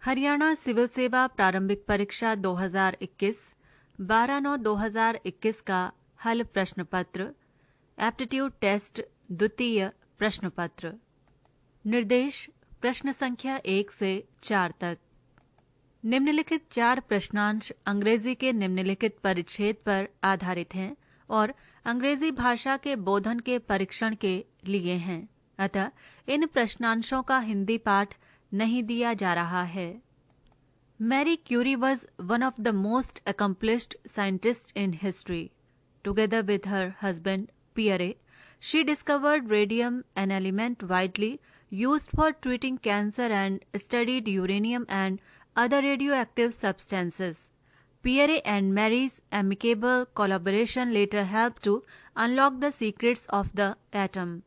Haryana civil सेवा प्रारंभिक परीक्षा 2021 12/9/2021 का हल प्रश्न पत्र, एप्टीट्यूड टेस्ट द्वितीय प्रश्न पत्र। निर्देश प्रश्न संख्या 1 से 4 तक। निम्नलिखित 4 प्रश्नांश अंग्रेजी के निम्नलिखित परिच्छेद पर आधारित हैं और अंग्रेजी भाषा के बोधन के परीक्षण के लिए हैं, अतः इन प्रश्नांशों का हिंदी पाठ नहीं दिया जा रहा है। Marie Curie was one of the most accomplished scientists in history. Together with her husband Pierre, she discovered radium, an element widely used for treating cancer, and studied uranium and other radioactive substances. Pierre and Marie's amicable collaboration later helped to unlock the secrets of the atom.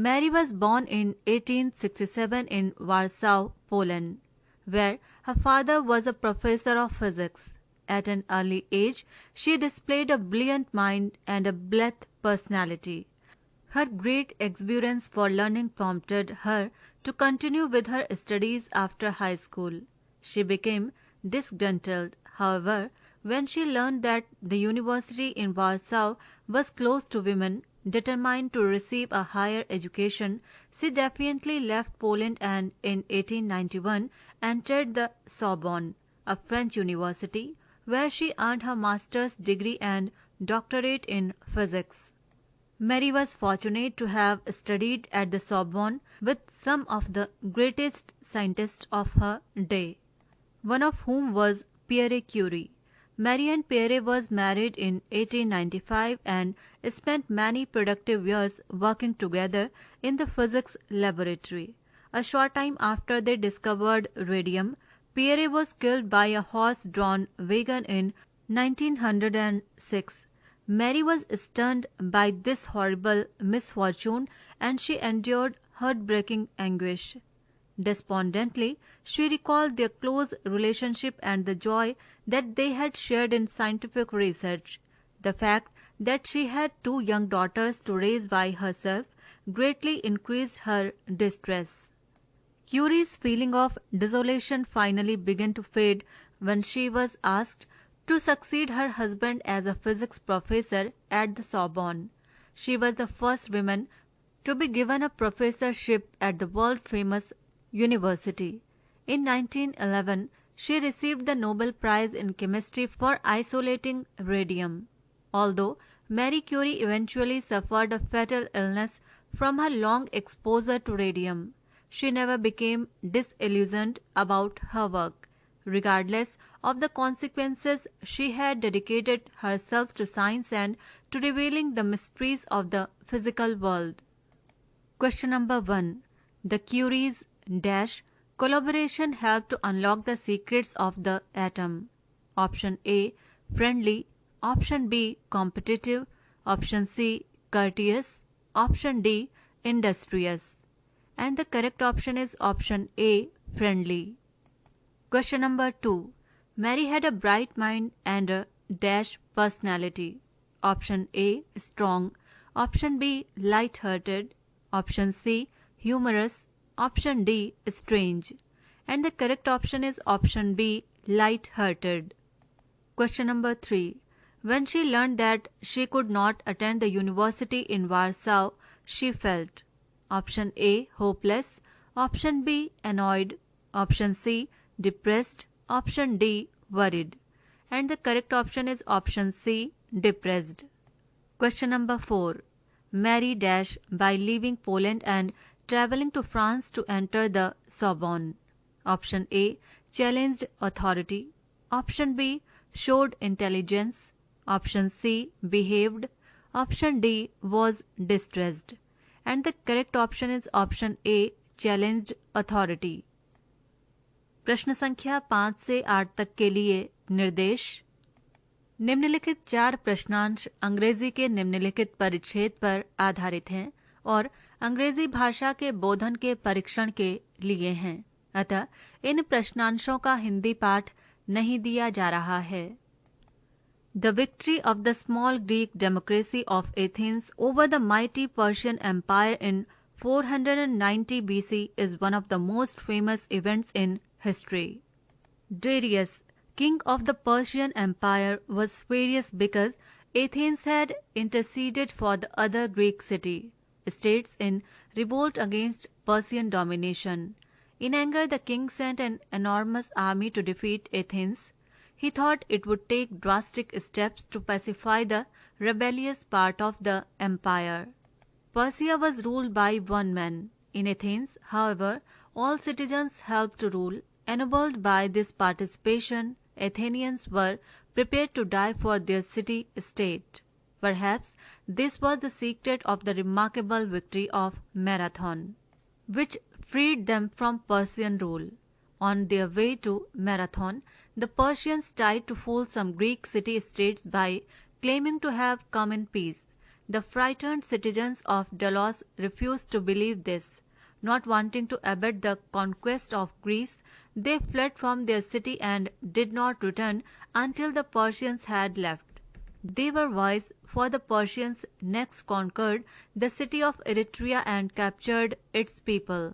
Marie was born in 1867 in Warsaw, Poland, where her father was a professor of physics. At an early age, she displayed a brilliant mind and a blithe personality. Her great exuberance for learning prompted her to continue with her studies after high school. She became disgruntled, however, when she learned that the university in Warsaw was closed to women. Determined to receive a higher education, she defiantly left Poland and in 1891 entered the Sorbonne, a French university, where she earned her master's degree and doctorate in physics. Marie was fortunate to have studied at the Sorbonne with some of the greatest scientists of her day, one of whom was Pierre Curie. Marie and Pierre was married in 1895 and spent many productive years working together in the physics laboratory. A short time after they discovered radium, Pierre was killed by a horse-drawn wagon in 1906. Marie was stunned by this horrible misfortune and she endured heartbreaking anguish. Despondently, she recalled their close relationship and the joy that they had shared in scientific research. The fact that she had 2 young daughters to raise by herself greatly increased her distress. Curie's feeling of desolation finally began to fade when she was asked to succeed her husband as a physics professor at the Sorbonne. She was the first woman to be given a professorship at the world-famous university. In 1911, she received the Nobel Prize in Chemistry for isolating radium. Although Marie Curie eventually suffered a fatal illness from her long exposure to radium, she never became disillusioned about her work. Regardless of the consequences, she had dedicated herself to science and to revealing the mysteries of the physical world. Question number 1. The Curie's collaboration helped to unlock the secrets of the atom. Option A, friendly. Option B, competitive. Option C, courteous. Option D, industrious. And the correct option is option A, friendly. Question number 2. Marie had a bright mind and a personality. Option A, strong. Option B, light-hearted. Option C, humorous. Option D, strange. And the correct option is option B, light-hearted. Question number 3. When she learned that she could not attend the university in Warsaw, she felt option A, hopeless. Option B, annoyed. Option C, depressed. Option D, worried. And the correct option is option C, depressed. Question number 4. Marie by leaving Poland and traveling to France to enter the Sorbonne. Option A, challenged authority. Option B, showed intelligence. Option C, behaved. Option D, was distressed. And the correct option is option A, challenged authority. प्रश्न संख्या 5 से 8 तक के लिए निर्देश। निम्नलिखित 4 प्रश्नांश अंग्रेजी के निम्नलिखित परिच्छेद पर आधारित हैं और अंग्रेजी भाषा के बोधन के परीक्षण के लिए हैं, अतः इन प्रश्नांशों का हिंदी पाठ नहीं दिया जा रहा है। The victory of the small Greek democracy of Athens over the mighty Persian Empire in 490 BC is one of the most famous events in History. Darius, king of the Persian Empire, was furious because Athens had interceded for the other Greek states in revolt against Persian domination. In anger, the king sent an enormous army to defeat Athens. He thought it would take drastic steps to pacify the rebellious part of the empire. Persia was ruled by one man. In Athens, however, all citizens helped to rule. Ennobled by this participation, Athenians were prepared to die for their city-state. Perhaps this was the secret of the remarkable victory of Marathon, which freed them from Persian rule. On their way to Marathon, the Persians tried to fool some Greek city-states by claiming to have come in peace. The frightened citizens of Delos refused to believe this. Not wanting to abet the conquest of Greece, they fled from their city and did not return until the Persians had left. They were wise, for the Persians next conquered the city of Eretria and captured its people.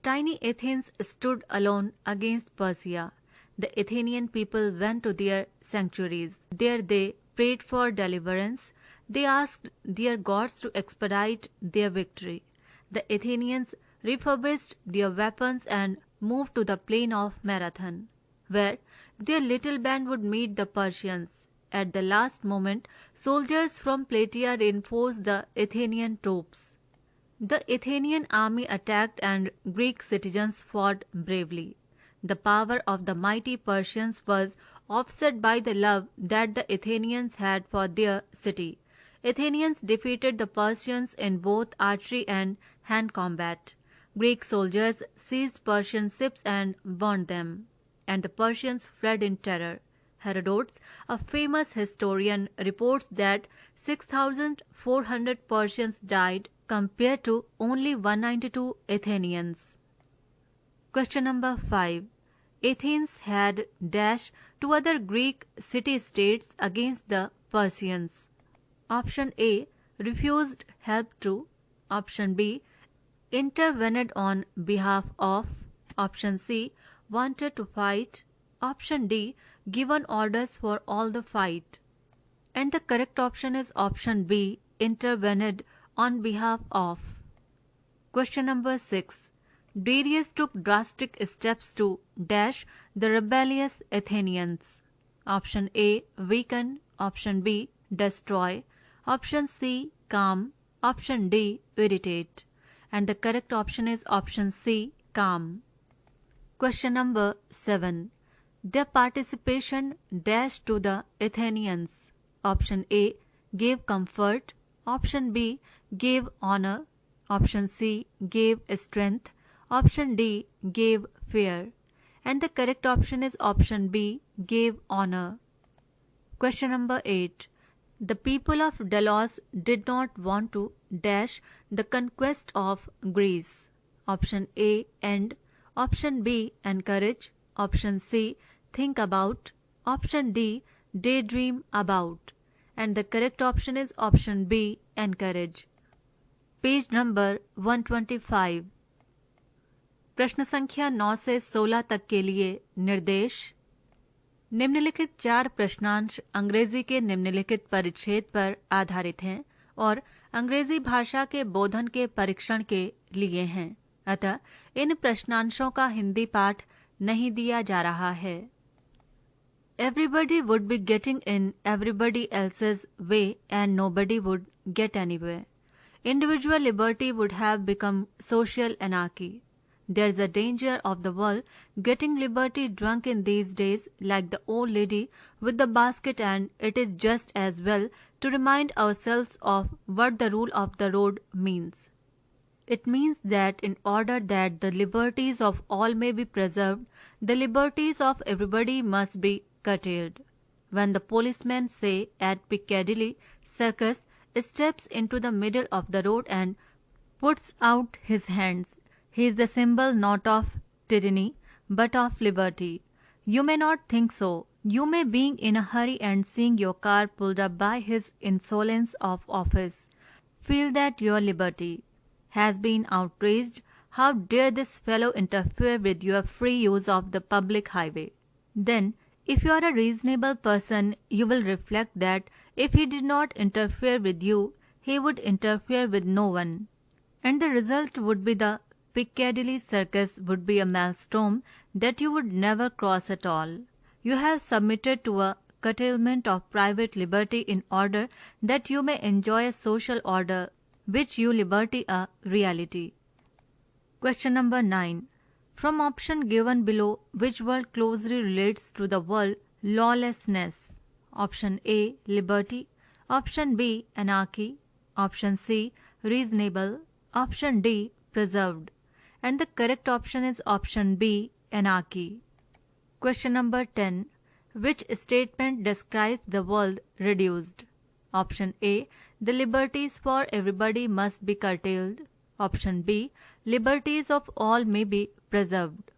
Tiny Athens stood alone against Persia. The Athenian people went to their sanctuaries. There they prayed for deliverance. They asked their gods to expedite their victory. The Athenians refurbished their weapons and moved to the plain of Marathon, where their little band would meet the Persians. At the last moment, soldiers from Plataea reinforced the Athenian troops. The Athenian army attacked and Greek citizens fought bravely. The power of the mighty Persians was offset by the love that the Athenians had for their city. Athenians defeated the Persians in both archery and hand combat. Greek soldiers seized Persian ships and burned them, and the Persians fled in terror. Herodotus, a famous historian, reports that 6,400 Persians died compared to only 192 Athenians. Question number 5. Athens had dash to other Greek city-states against the Persians. Option A. Refused help to. Option B. Intervened on behalf of. Option C. Wanted to fight. Option D. Given orders for all the fight. And the correct option is option B. Intervened on behalf of. Question number 6. Darius took drastic steps to dash the rebellious Athenians. Option A. Weaken. Option B. Destroy. Option C. Calm. Option D. Irritate. And the correct option is option C. Calm. Question number 7. Their participation dash to the Athenians. Option A. Gave comfort. Option B. Gave honor. Option C. Gave strength. Option D. Gave fear. And the correct option is option B. Gave honor. Question number 8. The people of Delos did not want to dash the conquest of Greece. Option A. End. Option B. Encourage. Option C. Think about. Option D. Daydream about. And the correct option is option B. Encourage. Page number 125. प्रश्न संख्या 9 से 16 तक के लिए निर्देश. निम्नलिखित 4 प्रश्नांश अंग्रेजी के निम्नलिखित परिच्छेद पर आधारित हैं और अंग्रेजी भाषा के बोधन के परीक्षण के लिए हैं. अतः इन प्रश्नांशों का हिंदी पाठ नहीं दिया जा रहा है. Everybody would be getting in everybody else's way and nobody would get anywhere. Individual liberty would have become social anarchy. There is a danger of the world getting liberty drunk in these days like the old lady with the basket, and it is just as well to remind ourselves of what the rule of the road means. It means that in order that the liberties of all may be preserved, the liberties of everybody must be curtailed. When the policeman, say, at Piccadilly Circus, steps into the middle of the road and puts out his hands, he is the symbol not of tyranny but of liberty. You may not think so. You may, being in a hurry and seeing your car pulled up by his insolence of office, feel that your liberty has been outraged. How dare this fellow interfere with your free use of the public highway? Then, if you are a reasonable person, you will reflect that if he did not interfere with you, he would interfere with no one. And the result would be the Piccadilly Circus would be a maelstrom that you would never cross at all. You have submitted to a curtailment of private liberty in order that you may enjoy a social order which you liberty a reality. Question number 9. From option given below, which word closely relates to the word lawlessness? Option A, liberty. Option B, anarchy. Option C, reasonable. Option D, preserved. And the correct option is option B, anarchy. Question number 10. Which statement describes the world reduced? Option A, the liberties for everybody must be curtailed. Option B, liberties of all may be preserved.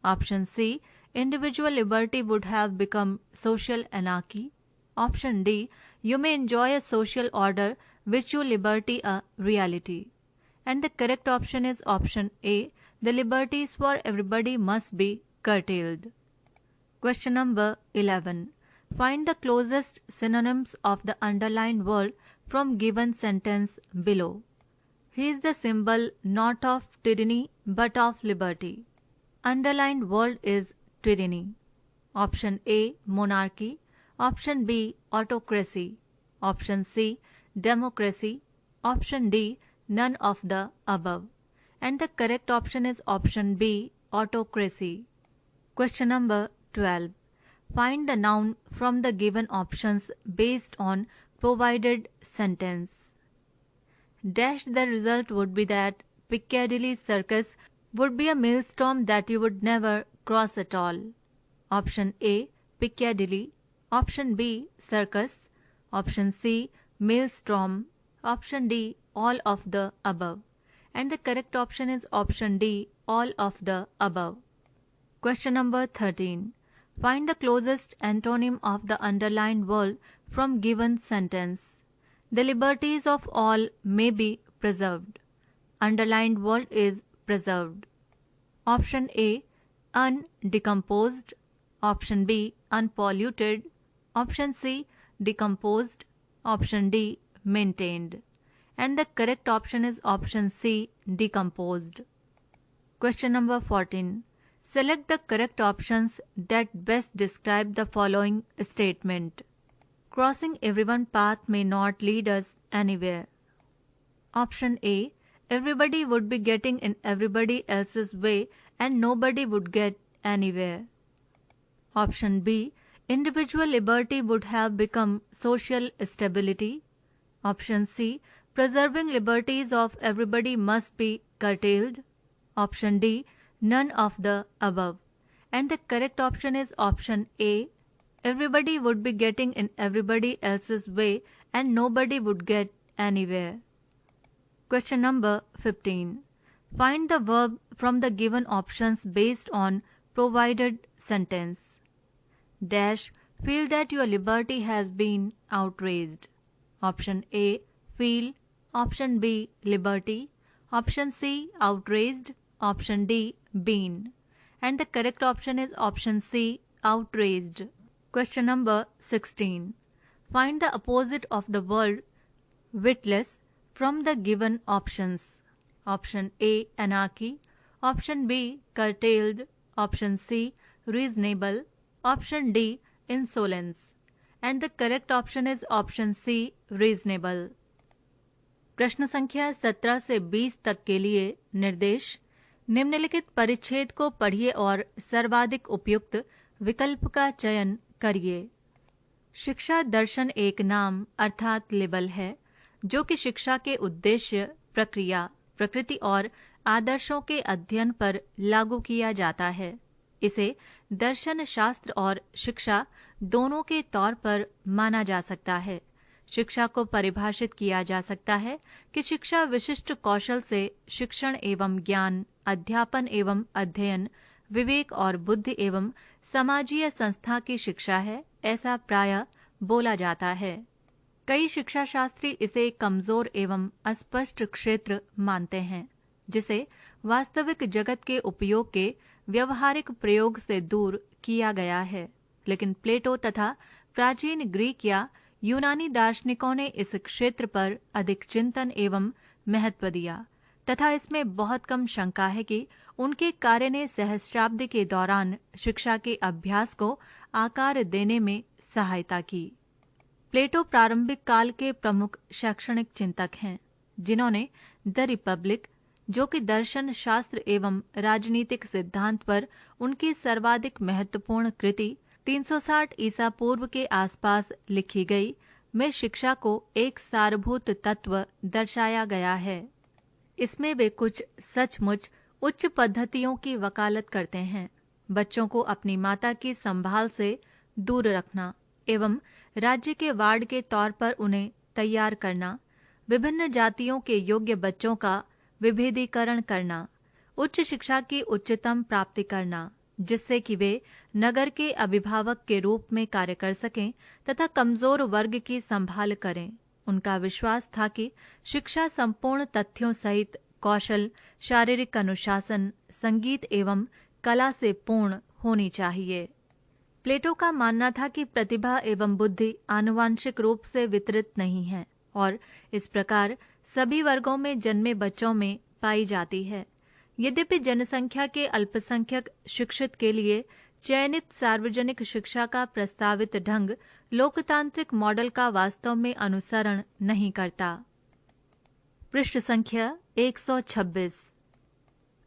Option C, individual liberty would have become social anarchy. Option D, you may enjoy a social order which you liberty a reality. And the correct option is option A, the liberties for everybody must be curtailed. Question number 11. Find the closest synonyms of the underlined word from given sentence below. He is the symbol not of tyranny but of liberty. Underlined word is tyranny. Option A, monarchy. Option B, autocracy. Option C, democracy. Option D, none of the above. And the correct option is option B, autocracy. Question number 12. Find the noun from the given options based on provided sentence. Dash the result would be that Piccadilly Circus would be a maelstrom that you would never cross at all. Option A, Piccadilly. Option B, circus. Option C, maelstrom. Option D, all of the above. And the correct option is option D, all of the above. Question number 13. Find the closest antonym of the underlined word from given sentence. The liberties of all may be preserved. Underlined word is preserved. Option A, undecomposed. Option B, unpolluted. Option C, decomposed. Option D, maintained. And the correct option is option C, decomposed. Question number 14. Select the correct options that best describe the following statement. Crossing everyone's path may not lead us anywhere. Option A, everybody would be getting in everybody else's way and nobody would get anywhere. Option B, individual liberty would have become social stability. Option C, preserving liberties of everybody must be curtailed. Option D, none of the above. And the correct option is option A, everybody would be getting in everybody else's way and nobody would get anywhere. Question number 15. Find the verb from the given options based on provided sentence. Dash, feel that your liberty has been outraged. Option A, feel. Option B, liberty. Option C, outraged. Option D, been. And the correct option is option C, outraged. Question number 16. Find the opposite of the word witless from the given options. Option A, anarchy. Option B, curtailed. Option C, reasonable. Option D, insolence. And the correct option is option C, reasonable. प्रश्न संख्या 17 से 20 तक के लिए निर्देश। निम्नलिखित परिच्छेद को पढ़िए और सर्वाधिक उपयुक्त विकल्प का चयन करिए। शिक्षा दर्शन एक नाम अर्थात लेबल है जो कि शिक्षा के उद्देश्य, प्रक्रिया, प्रकृति और आदर्शों के अध्ययन पर लागू किया जाता है। इसे दर्शन शास्त्र और शिक्षा दोनों के तौर पर माना जा सकता है। शिक्षा को परिभाषित किया जा सकता है कि शिक्षा विशिष्ट कौशल से शिक्षण एवं ज्ञान, अध्यापन एवं अध्ययन, विवेक और बुद्धि एवं समाजीय संस्था की शिक्षा है, ऐसा प्रायः बोला जाता है। कई शिक्षा शास्त्री इसे कमजोर एवं अस्पष्ट क्षेत्र मानते हैं जिसे वास्तविक जगत के उपयोग के व्यवहारिक प्रयोग से दूर किया गया है, लेकिन प्लेटो तथा प्राचीन ग्रीक या यूनानी दार्शनिकों ने इस क्षेत्र पर अधिक चिंतन एवं महत्व दिया तथा इसमें बहुत कम शंका है कि उनके कार्य ने सहस्राब्दी के दौरान शिक्षा के अभ्यास को आकार देने में सहायता की। प्लेटो प्रारंभिक काल के प्रमुख शैक्षणिक चिंतक हैं, जिन्होंने द रिपब्लिक, जो कि दर्शन शास्त्र एवं राजनीतिक सिद्धांत पर उनकी सर्वाधिक महत्वपूर्ण कृति 360 ईसा पूर्व के आसपास लिखी गई, में शिक्षा को एक सारभूत तत्व दर्शाया गया है। इसमें वे कुछ सचमुच उच्च पद्धतियों की वकालत करते हैं। बच्चों को अपनी माता की संभाल से दूर रखना एवं राज्य के वार्ड के तौर पर उन्हें तैयार करना, विभिन्न जातियों के योग्य बच्चों का विभेदीकरण करना, उच्च शिक्षा की उच्चतम प्राप्ति करना, जिससे कि वे नगर के अभिभावक के रूप में कार्य कर सकें तथा कमजोर वर्ग की संभाल करें। उनका विश्वास था कि शिक्षा संपूर्ण तथ्यों सहित कौशल, शारीरिक अनुशासन, संगीत एवं कला से पूर्ण होनी चाहिए। प्लेटो का मानना था कि प्रतिभा एवं बुद्धि आनुवांशिक रूप से वितरित नहीं है और इस प्रकार सभी वर्गों में जन्मे बच्चों में पाई जाती है। यद्यपि जनसंख्या के अल्पसंख्यक शिक्षित के लिए चयनित सार्वजनिक शिक्षा का प्रस्तावित ढंग लोकतांत्रिक मॉडल का वास्तव में अनुसरण नहीं करता। पृष्ठ संख्या 126।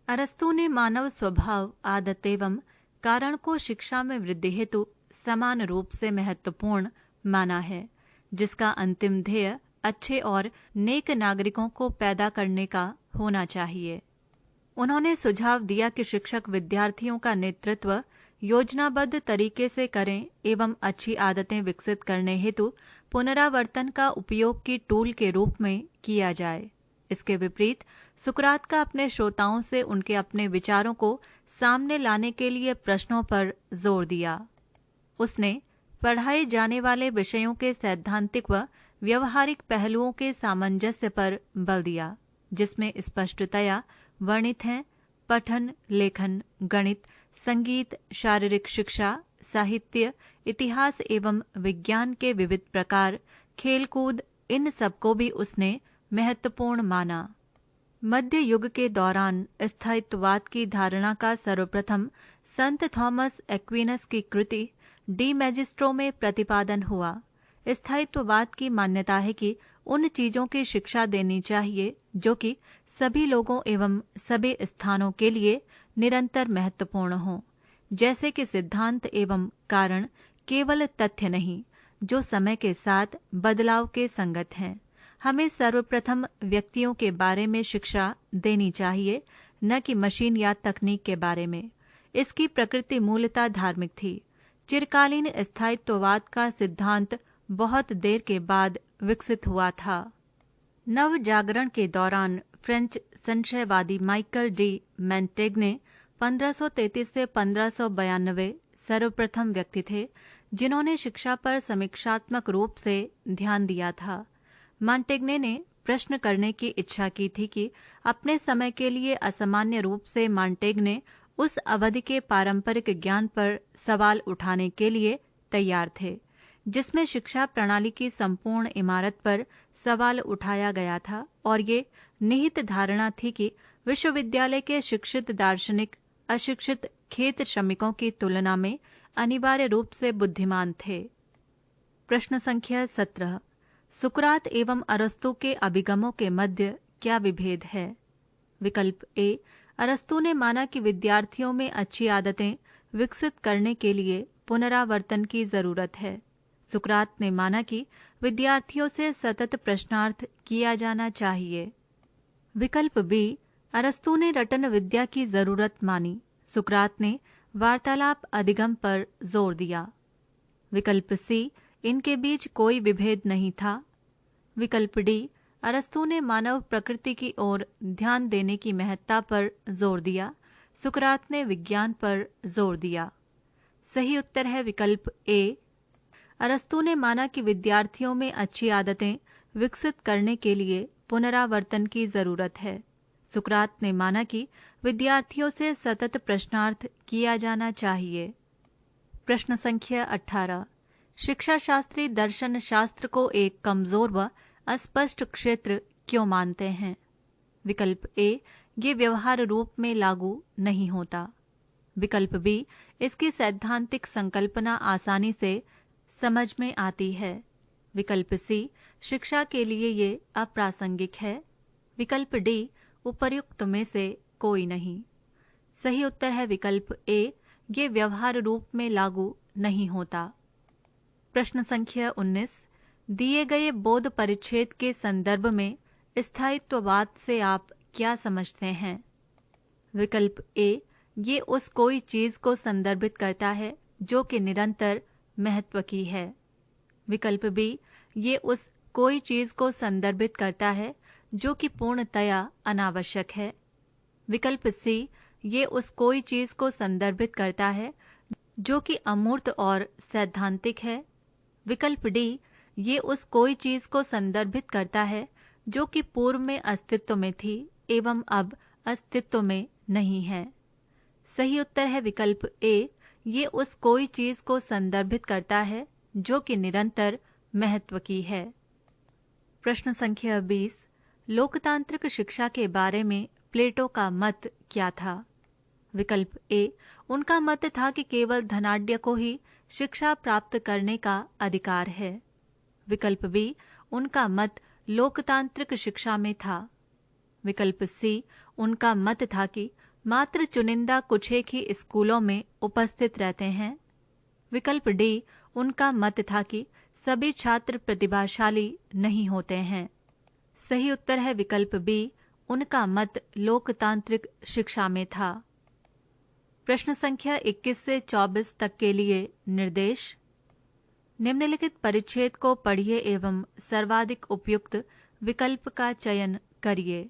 अरस्तु ने मानव स्वभाव, आदत एवं कारण को शिक्षा में वृद्धि हेतु समान रूप से महत्वपूर्ण माना है, जिसका अंतिम ध्येय अच्छे और नेक नागरिकों को पैदा करने का होना चाहिए। उन्होंने सुझाव दिया कि शिक्षक विद्यार्थियों का नेतृत्व योजनाबद्ध तरीके से करें एवं अच्छी आदतें विकसित करने हेतु पुनरावर्तन का उपयोग की टूल के रूप में किया जाए। इसके विपरीत सुकरात का अपने श्रोताओं से उनके अपने विचारों को सामने लाने के लिए प्रश्नों पर जोर दिया। उसने पढ़ाए जाने वाले विषयों के सैद्धांतिक व व्यवहारिक पहलुओं के सामंजस्य पर बल दिया, जिसमें स्पष्टतया वर्णित हैं पठन, लेखन, गणित, संगीत, शारीरिक शिक्षा, साहित्य, इतिहास एवं विज्ञान के विविध प्रकार, खेलकूद, इन सबको भी उसने महत्वपूर्ण माना। मध्य युग के दौरान स्थायित्ववाद की धारणा का सर्वप्रथम संत थॉमस एक्विनस की कृति डी मैजिस्ट्रो में प्रतिपादन हुआ। स्थायित्ववाद की मान्यता है कि उन चीजों की शिक्षा देनी चाहिए जो कि सभी लोगों एवं सभी स्थानों के लिए निरंतर महत्वपूर्ण हों, जैसे कि सिद्धांत एवं कारण केवल तथ्य नहीं, जो समय के साथ बदलाव के संगत हैं। हमें सर्वप्रथम व्यक्तियों के बारे में शिक्षा देनी चाहिए, न कि मशीन या तकनीक के बारे में। इसकी प्रकृति मूलतः धार्मिक थी। चिरकालीन स्थायित्ववाद का सिद्धांत बहुत देर के बाद विकसित हुआ था। नव जागरण के दौरान फ्रेंच संशयवादी माइकल डी मोंटेग्ने 1533 से 1592 सर्वप्रथम व्यक्ति थे जिन्होंने शिक्षा पर समीक्षात्मक रूप से ध्यान दिया था। मोंटेग्ने ने प्रश्न करने की इच्छा की थी कि अपने समय के लिए असामान्य रूप से मोंटेग्ने उस अवधि के पारंपरिक ज्ञान पर सवाल उठाने के लिए तैयार थे, जिसमें शिक्षा प्रणाली की संपूर्ण इमारत पर सवाल उठाया गया था, और ये निहित धारणा थी कि विश्वविद्यालय के शिक्षित दार्शनिक अशिक्षित खेत श्रमिकों की तुलना में अनिवार्य रूप से बुद्धिमान थे। प्रश्न संख्या 17। सुकरात एवं अरस्तु के अभिगमों के मध्य क्या विभेद है? विकल्प ए, अरस्तु ने माना कि विद्यार्थियों में अच्छी आदतें विकसित करने के लिए पुनरावर्तन की जरूरत है। सुकरात ने माना कि विद्यार्थियों से सतत प्रश्नार्थ किया जाना चाहिए। विकल्प बी, अरस्तु ने रटन विद्या की जरूरत मानी। सुकरात ने वार्तालाप अधिगम पर जोर दिया। विकल्प सी, इनके बीच कोई विभेद नहीं था। विकल्प डी, अरस्तु ने मानव प्रकृति की ओर ध्यान देने की महत्ता पर जोर दिया। सुकरात ने विज्ञान पर जोर दिया। सही उत्तर है विकल्प ए। अरस्तु ने माना कि विद्यार्थियों में अच्छी आदतें विकसित करने के लिए पुनरावर्तन की जरूरत है। सुकरात ने माना कि विद्यार्थियों से सतत प्रश्नार्थ किया जाना चाहिए। प्रश्न संख्या 18। शिक्षा शास्त्री दर्शन शास्त्र को एक कमजोर व अस्पष्ट क्षेत्र क्यों मानते हैं? विकल्प ए, ये व्यवहार रूप में लागू नहीं होता। विकल्प बी, इसकी सैद्धांतिक संकल्पना आसानी से समझ में आती है। विकल्प सी, शिक्षा के लिए ये अप्रासंगिक है। विकल्प डी, उपर्युक्त में से कोई नहीं। सही उत्तर है विकल्प ए, ये व्यवहार रूप में लागू नहीं होता। प्रश्न संख्या 19। दिए गए बोध परिच्छेद के संदर्भ में स्थायित्ववाद से आप क्या समझते हैं? विकल्प ए, ये उस कोई चीज को संदर्भित करता है जो कि निरंतर महत्व की है। विकल्प बी, ये उस कोई चीज को संदर्भित करता है जो कि पूर्णतया अनावश्यक है। विकल्प सी, ये उस कोई चीज को संदर्भित करता है जो कि अमूर्त और सैद्धांतिक है। विकल्प डी, ये उस कोई चीज को संदर्भित करता है जो कि पूर्व में अस्तित्व में थी एवं अब अस्तित्व में नहीं है। सही उत्तर है विकल्प ए, ये उस कोई चीज को संदर्भित करता है जो कि निरंतर महत्व की है। प्रश्न संख्या 20। लोकतांत्रिक शिक्षा के बारे में प्लेटो का मत क्या था? विकल्प ए, उनका मत था कि केवल धनाढ्य को ही शिक्षा प्राप्त करने का अधिकार है। विकल्प बी, उनका मत लोकतांत्रिक शिक्षा में था। विकल्प सी, उनका मत था कि मात्र चुनिंदा कुछ ही स्कूलों में उपस्थित रहते हैं। विकल्प डी, उनका मत था कि सभी छात्र प्रतिभाशाली नहीं होते हैं। सही उत्तर है विकल्प बी, उनका मत लोकतांत्रिक शिक्षा में था। प्रश्न संख्या 21 से 24 तक के लिए निर्देश। निम्नलिखित परिच्छेद को पढ़िए एवं सर्वाधिक उपयुक्त विकल्प का चयन करिए।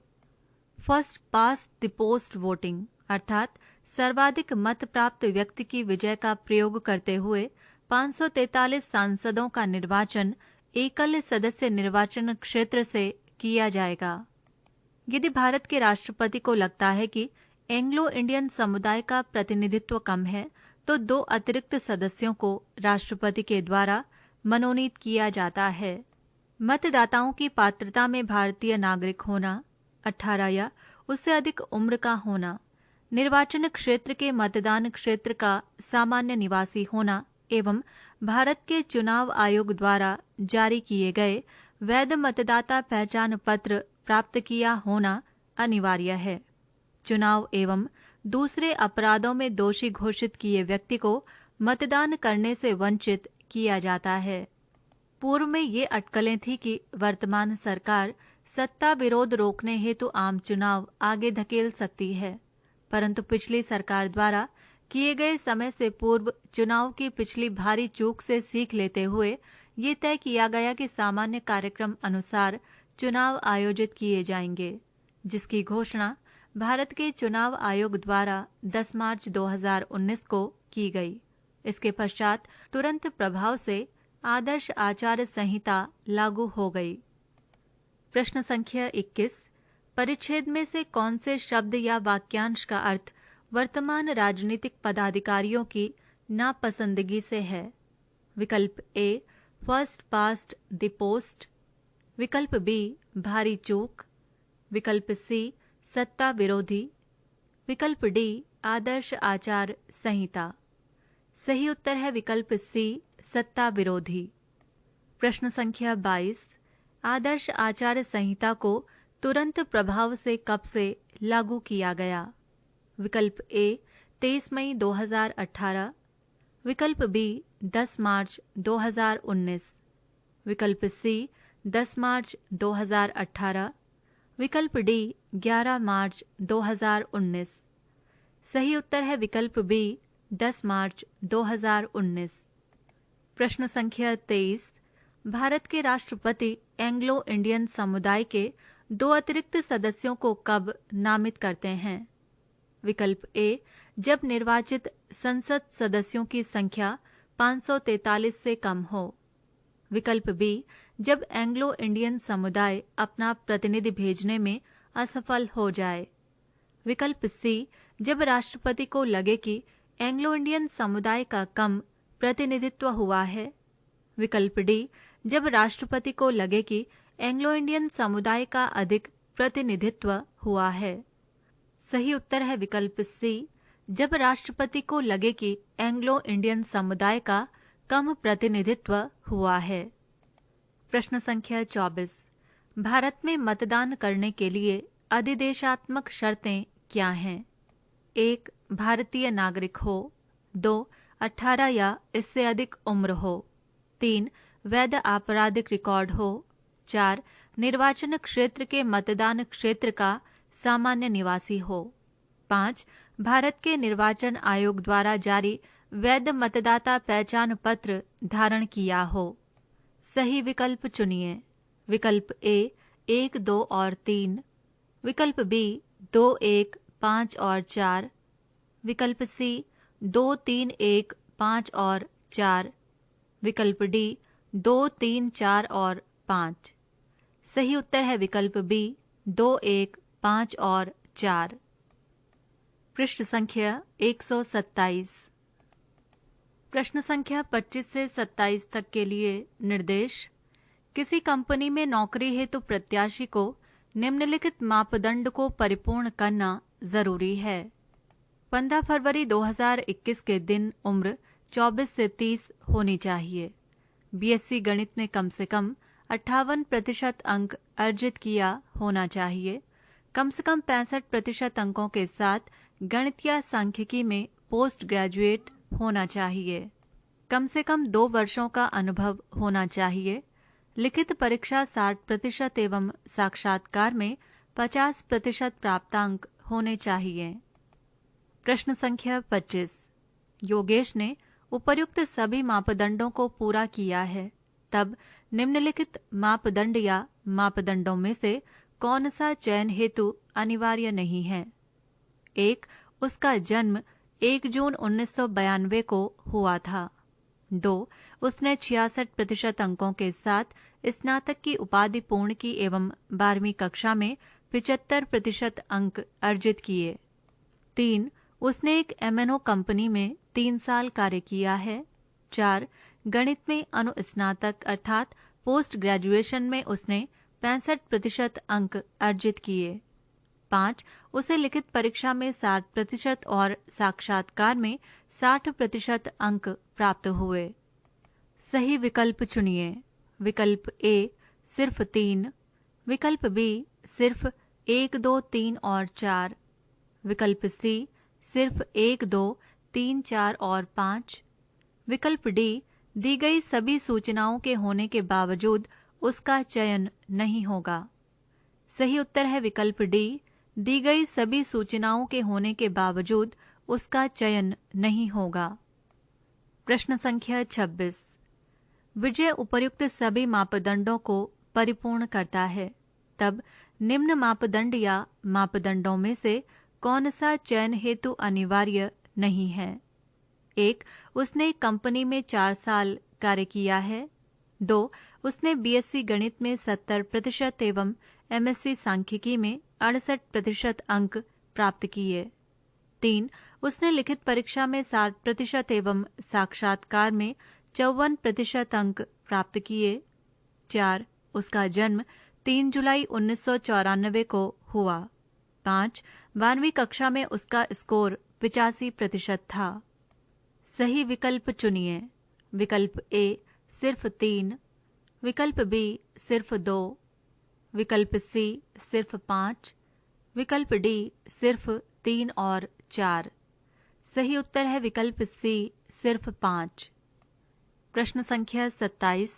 First pass the post voting अर्थात सर्वाधिक मत प्राप्त व्यक्ति की विजय का प्रयोग करते हुए 543 सांसदों का निर्वाचन एकल सदस्य निर्वाचन क्षेत्र से किया जाएगा। यदि भारत के राष्ट्रपति को लगता है कि एंग्लो इंडियन समुदाय का प्रतिनिधित्व कम है तो 2 अतिरिक्त सदस्यों को राष्ट्रपति के द्वारा मनोनीत किया जाता है। मतदाताओं की पात्रता में भारतीय नागरिक होना, 18 या उससे अधिक उम्र का होना, निर्वाचन क्षेत्र के मतदान क्षेत्र का सामान्य निवासी होना एवं भारत के चुनाव आयोग द्वारा जारी किए गए वैध मतदाता पहचान पत्र प्राप्त किया होना अनिवार्य है। चुनाव एवं दूसरे अपराधों में दोषी घोषित किए व्यक्ति को मतदान करने से वंचित किया जाता है। पूर्व में ये अटकलें थी कि वर्तमान सरकार सत्ता विरोध रोकने हेतु आम चुनाव आगे धकेल सकती है, परंतु पिछली सरकार द्वारा किए गए समय से पूर्व चुनाव की पिछली भारी चूक से सीख लेते हुए ये तय किया गया कि सामान्य कार्यक्रम अनुसार चुनाव आयोजित किए जाएंगे, जिसकी घोषणा भारत के चुनाव आयोग द्वारा 10 मार्च 2019 को की गई। इसके पश्चात तुरंत प्रभाव से आदर्श आचार संहिता लागू हो गई। प्रश्न संख्या 21। परिच्छेद में से कौन से शब्द या वाक्यांश का अर्थ वर्तमान राजनीतिक पदाधिकारियों की नापसंदगी से है? विकल्प ए, फर्स्ट पास्ट द पोस्ट। विकल्प बी, भारी चूक। विकल्प सी, सत्ता विरोधी। विकल्प डी, आदर्श आचार संहिता। सही उत्तर है विकल्प सी, सत्ता विरोधी। प्रश्न संख्या 22। आदर्श आचार संहिता को तुरंत प्रभाव से कब से लागू किया गया? विकल्प ए, 23 मई 2018। विकल्प बी, 10 मार्च 2019। विकल्प सी, 10 मार्च 2018। विकल्प डी, 11 मार्च 2019। सही उत्तर है विकल्प बी, 10 मार्च 2019। प्रश्न संख्या 23। भारत के राष्ट्रपति एंग्लो इंडियन समुदाय के 2 अतिरिक्त सदस्यों को कब नामित करते हैं? विकल्प ए, जब निर्वाचित संसद सदस्यों की संख्या 543 से कम हो। विकल्प बी, जब एंग्लो इंडियन समुदाय अपना प्रतिनिधि भेजने में असफल हो जाए। विकल्प सी, जब राष्ट्रपति को लगे कि एंग्लो इंडियन समुदाय का कम प्रतिनिधित्व हुआ है। विकल्प डी, जब राष्ट्रपति को लगे कि एंग्लो इंडियन समुदाय का अधिक प्रतिनिधित्व हुआ है। सही उत्तर है विकल्प सी, जब राष्ट्रपति को लगे कि एंग्लो इंडियन समुदाय का कम प्रतिनिधित्व हुआ है। प्रश्न संख्या 24, भारत में मतदान करने के लिए अधिदेशात्मक शर्तें क्या हैं? 1. भारतीय नागरिक हो। 2. 18 या इससे अधिक उम्र हो। 3. वैध आपराधिक रिकॉर्ड हो। 4. निर्वाचन क्षेत्र के मतदान क्षेत्र का सामान्य निवासी हो। 5. भारत के निर्वाचन आयोग द्वारा जारी वैध मतदाता पहचान पत्र धारण किया हो। सही विकल्प चुनिए। विकल्प ए 1, 2 और 3, विकल्प बी 2, 1, 5 और 4, विकल्प सी 2, 3, 1, 5 और 4, विकल्प डी 2, 3, 4 और 5। सही उत्तर है विकल्प बी 2, 1, 5 और 4। पृष्ठ संख्या 127। प्रश्न संख्या 25 से 27 तक के लिए निर्देश। किसी कंपनी में नौकरी हेतु प्रत्याशी को निम्नलिखित मापदंड को परिपूर्ण करना जरूरी है। 15 फरवरी 2021 के दिन उम्र 24 से 30 होनी चाहिए। बीएससी गणित में कम से कम 58% अंक अर्जित किया होना चाहिए। कम से कम 65% अंकों के साथ गणित या सांख्यिकी में पोस्ट ग्रेजुएट होना चाहिए। कम से कम 2 वर्षों का अनुभव होना चाहिए। लिखित परीक्षा 60% एवं साक्षात्कार में 50% प्राप्तांक होने चाहिए। प्रश्न संख्या 25। योगेश ने उपर्युक्त सभी मापदंडों को पूरा किया है, तब निम्नलिखित मापदंड या मापदंडों में से कौन सा चयन हेतु अनिवार्य नहीं है? 1. उसका जन्म 1 जून 1992 को हुआ था। 2. उसने 66% अंकों के साथ स्नातक की उपाधि पूर्ण की एवं 12वीं कक्षा में 75% अंक अर्जित किए। 3. उसने एक एमएनओ कंपनी में 3 साल कार्य किया है। 4. गणित में अनुस्नातक अर्थात पोस्ट ग्रेजुएशन में उसने 65% अंक अर्जित किए। 5. उसे लिखित परीक्षा में 60% और साक्षात्कार में 60% अंक प्राप्त हुए। सही विकल्प चुनिए। विकल्प ए सिर्फ 3, विकल्प बी सिर्फ 1, 2, 3 और 4, विकल्प सी सिर्फ 1, 2, 3, 4 और 5, विकल्प डी दी गई सभी सूचनाओं के होने के बावजूद उसका चयन नहीं होगा। सही उत्तर है विकल्प डी, दी गई सभी सूचनाओं के होने के बावजूद उसका चयन नहीं होगा। प्रश्न संख्या 26। विजय उपर्युक्त सभी मापदंडों को परिपूर्ण करता है, तब निम्न मापदंड या मापदंडों में से कौन सा चयन हेतु अनिवार्य नहीं है? 1. उसने कंपनी में 4 साल कार्य किया है। 2. उसने बीएससी गणित में 70% एवं एमएससी सांख्यिकी में 68% अंक प्राप्त किए। 3. उसने लिखित परीक्षा में 60% एवं साक्षात्कार में 54% अंक प्राप्त किए। 4. उसका जन्म 3 जुलाई 1994 को हुआ। 5. 12वीं कक्षा में उसका स्कोर 85% था। सही विकल्प चुनिए। विकल्प ए सिर्फ 3, विकल्प बी सिर्फ 2, विकल्प सी सिर्फ 5, विकल्प डी सिर्फ 3 और 4। सही उत्तर है विकल्प सी सिर्फ 5। प्रश्न संख्या 27।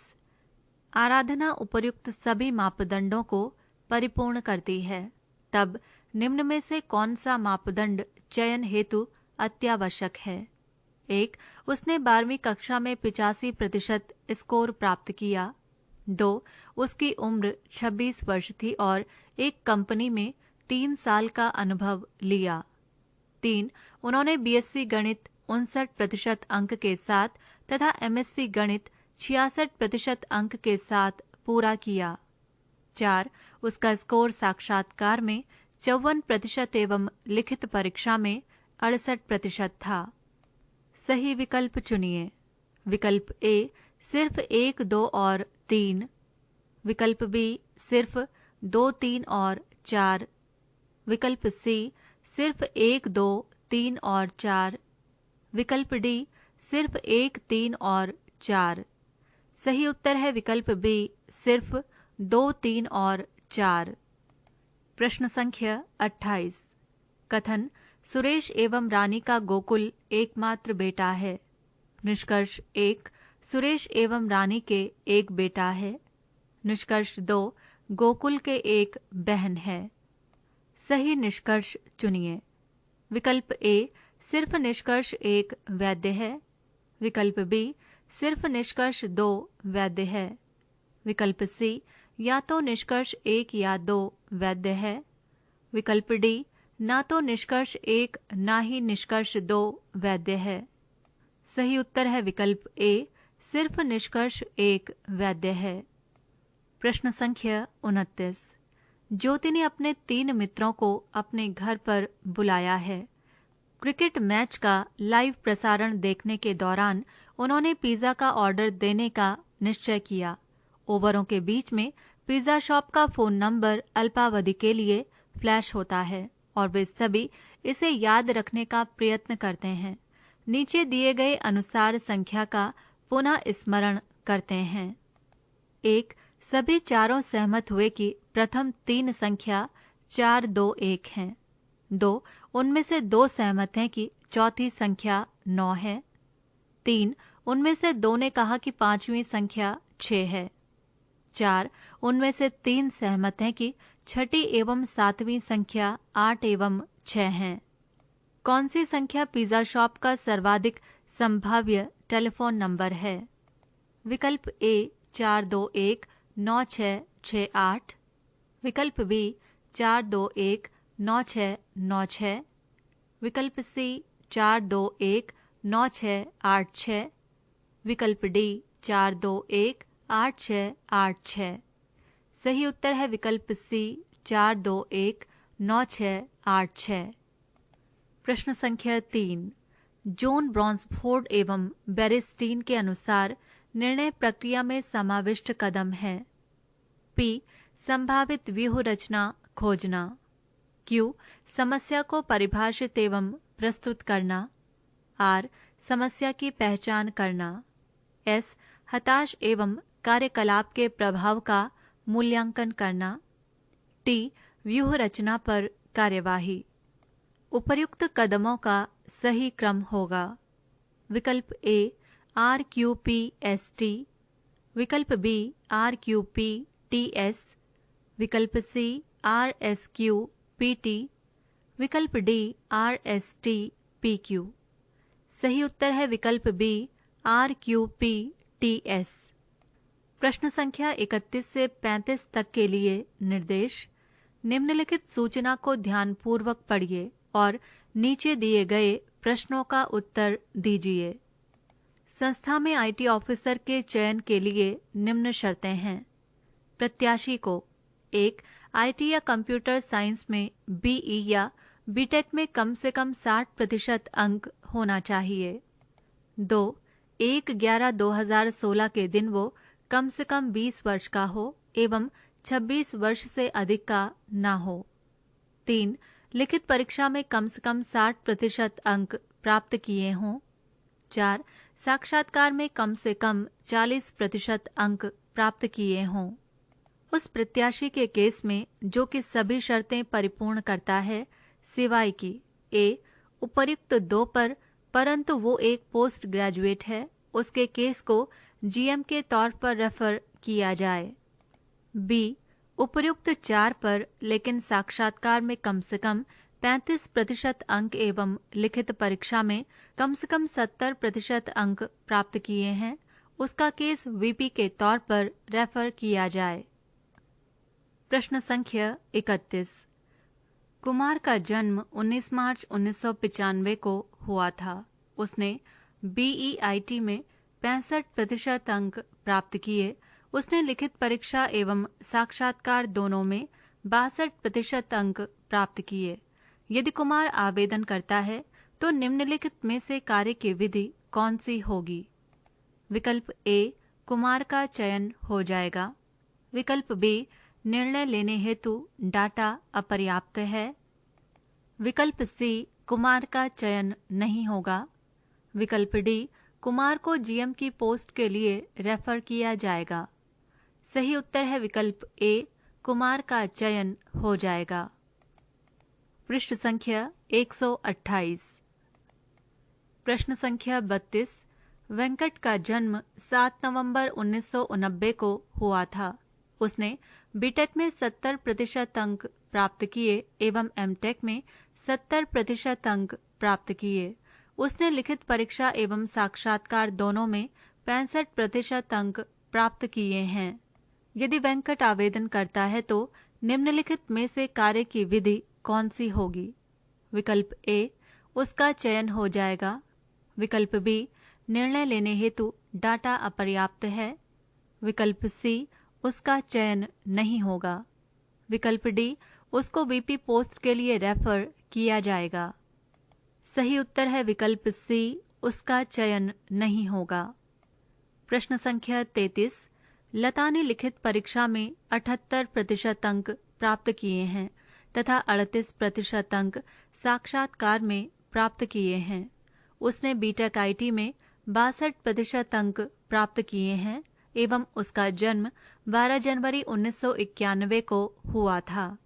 आराधना उपर्युक्त सभी मापदंडों को परिपूर्ण करती है, तब निम्न में से कौन सा मापदंड चयन हेतु अत्यावश्यक है? 1. उसने 12वीं कक्षा में 85% स्कोर प्राप्त किया। 2. उसकी उम्र 26 वर्ष थी और एक कंपनी में 3 साल का अनुभव लिया। 3. उन्होंने बीएससी गणित 59% अंक के साथ तथा एमएससी गणित 66% अंक के साथ पूरा किया। 4. उसका स्कोर साक्षात्कार में 54% एवं लिखित परीक्षा में 68% था। सही विकल्प चुनिए। विकल्प ए सिर्फ 1, 2 और 3, विकल्प बी सिर्फ 2, 3 और 4, विकल्प सी सिर्फ 1, 2, 3 और 4, विकल्प डी सिर्फ 1, 3 और 4। सही उत्तर है विकल्प बी सिर्फ 2, 3 और 4। प्रश्न संख्या 28। कथन सुरेश एवं रानी का गोकुल एकमात्र बेटा है। निष्कर्ष 1, सुरेश एवं रानी के एक बेटा है। निष्कर्ष 2, गोकुल के एक बहन है। सही निष्कर्ष चुनिए। विकल्प ए सिर्फ निष्कर्ष 1 वैध है। विकल्प बी सिर्फ निष्कर्ष 2 वैध है। विकल्प सी या तो निष्कर्ष 1 या 2 वैध है। विकल्प डी ना तो निष्कर्ष 1 ना ही निष्कर्ष 2 वैध है। सही उत्तर है विकल्प ए सिर्फ निष्कर्ष 1 वैध है। प्रश्न संख्या 29। ज्योति ने अपने 3 मित्रों को अपने घर पर बुलाया है। क्रिकेट मैच का लाइव प्रसारण देखने के दौरान उन्होंने पिज्जा का ऑर्डर देने का निश्चय किया। ओवरों के बीच में पिज्जा शॉप का फोन नंबर अल्पावधि के लिए फ्लैश होता है और वे सभी इसे याद रखने का प्रयत्न करते हैं। नीचे दिए गए अनुसार संख्या का पुनः स्मरण करते हैं। 1, सभी चारों सहमत हुए कि प्रथम 3 संख्या 4, 2, 1 हैं। 2, उनमें से 2 सहमत हैं कि चौथी संख्या 9 है। 3, उनमें से 2 ने कहा कि 5वीं संख्या 6 है। 4, उनमें से 3 सहमत हैं कि 6ठी एवं 7वीं संख्या 8 एवं 6 हैं। कौन सी संख्या पिज्जा शॉप का सर्वाधिक संभाव्य टेलीफोन नंबर है? विकल्प ए 4, 2, 1, 9, 6, 6, 8। विकल्प बी 4, 2, 1, 9, 6, 9, 6। विकल्प सी 4, 2, 1, 9, 6, 8, 6। विकल्प डी 4, 2, 1, 8, 6, 8, 6। सही उत्तर है विकल्प सी 4, 2, 1, 9, 6, 8, 6। प्रश्न संख्या 3। जॉन ब्रॉन्सफोर्ड एवं बेरिस्टीन के अनुसार निर्णय प्रक्रिया में समाविष्ट कदम है। पी संभावित व्यूह रचना खोजना। क्यू समस्या को परिभाषित एवं प्रस्तुत करना। आर समस्या की पहचान करना। एस हताश एवं कार्यकलाप के प्रभाव का मूल्यांकन करना। टी व्यूह रचना पर कार्यवाही। उपर्युक्त कदमों का सही क्रम होगा। विकल्प ए RQPST, विकल्प बी RQPTS, विकल्प सी RSQPT, विकल्प डी RSTPQ। सही उत्तर है विकल्प बी RQPTS। प्रश्न संख्या 31 से 35 तक के लिए निर्देश। निम्नलिखित सूचना को ध्यानपूर्वक पढ़िए और नीचे दिए गए प्रश्नों का उत्तर दीजिए। संस्था में IT ऑफिसर के चयन के लिए निम्न शर्तें हैं। प्रत्याशी को 1, IT या कंप्यूटर साइंस में BE या BTech में कम से कम 60% अंक होना चाहिए। 2, 1/11/2016 के दिन वो कम से कम 20 वर्ष का हो एवं 26 वर्ष से अधिक का ना हो। 3, लिखित परीक्षा में कम से कम 60% अंक प्राप्त किए हों। 4, साक्षात्कार में कम से कम 40% अंक प्राप्त किए हों। उस प्रत्याशी के केस में जो कि सभी शर्तें परिपूर्ण करता है सिवाय की ए उपर्युक्त 2 पर, परंतु वो एक पोस्ट ग्रेजुएट है, उसके केस को GM के तौर पर रेफर किया जाए। बी उपर्युक्त 4 पर लेकिन साक्षात्कार में कम से कम 35% अंक एवं लिखित परीक्षा में कम से कम 70% अंक प्राप्त किए हैं, उसका केस VP के तौर पर रेफर किया जाए। प्रश्न संख्या 31। कुमार का जन्म 19 मार्च 1995 को हुआ था। उसने BEIT में 65% अंक प्राप्त किए। उसने लिखित परीक्षा एवं साक्षात्कार दोनों में 62% अंक प्राप्त किए। यदि कुमार आवेदन करता है तो निम्नलिखित में से कार्य की विधि कौन सी होगी? विकल्प ए, कुमार का चयन हो जाएगा। विकल्प बी, निर्णय लेने हेतु डाटा अपर्याप्त है। विकल्प सी, कुमार का चयन नहीं होगा। विकल्प डी, कुमार को जीएम की पोस्ट के लिए रेफर किया जाएगा। सही उत्तर है विकल्प ए, कुमार का चयन हो जाएगा। पृष्ठ संख्या 128। प्रश्न संख्या 32। वेंकट का जन्म 7 नवंबर 1990 को हुआ था। उसने बीटेक में 70% अंक प्राप्त किए एवं एमटेक में 70% अंक प्राप्त किए। उसने लिखित परीक्षा एवं साक्षात्कार दोनों में 65% अंक प्राप्त किए हैं। यदि वेंकट आवेदन करता है तो निम्नलिखित में से कार्य की विधि कौन सी होगी? विकल्प ए, उसका चयन हो जाएगा। विकल्प बी, निर्णय लेने हेतु डाटा अपर्याप्त है। विकल्प सी, उसका चयन नहीं होगा। विकल्प डी, उसको वीपी पोस्ट के लिए रेफर किया जाएगा। सही उत्तर है विकल्प सी, उसका चयन नहीं होगा। प्रश्न संख्या 33। लता ने लिखित परीक्षा में 78% अंक प्राप्त किए हैं तथा 38% अंक साक्षात्कार में प्राप्त किए हैं। उसने बीटेक आईटी में 62% अंक प्राप्त किए हैं एवं उसका जन्म 12 जनवरी 1991 को हुआ था।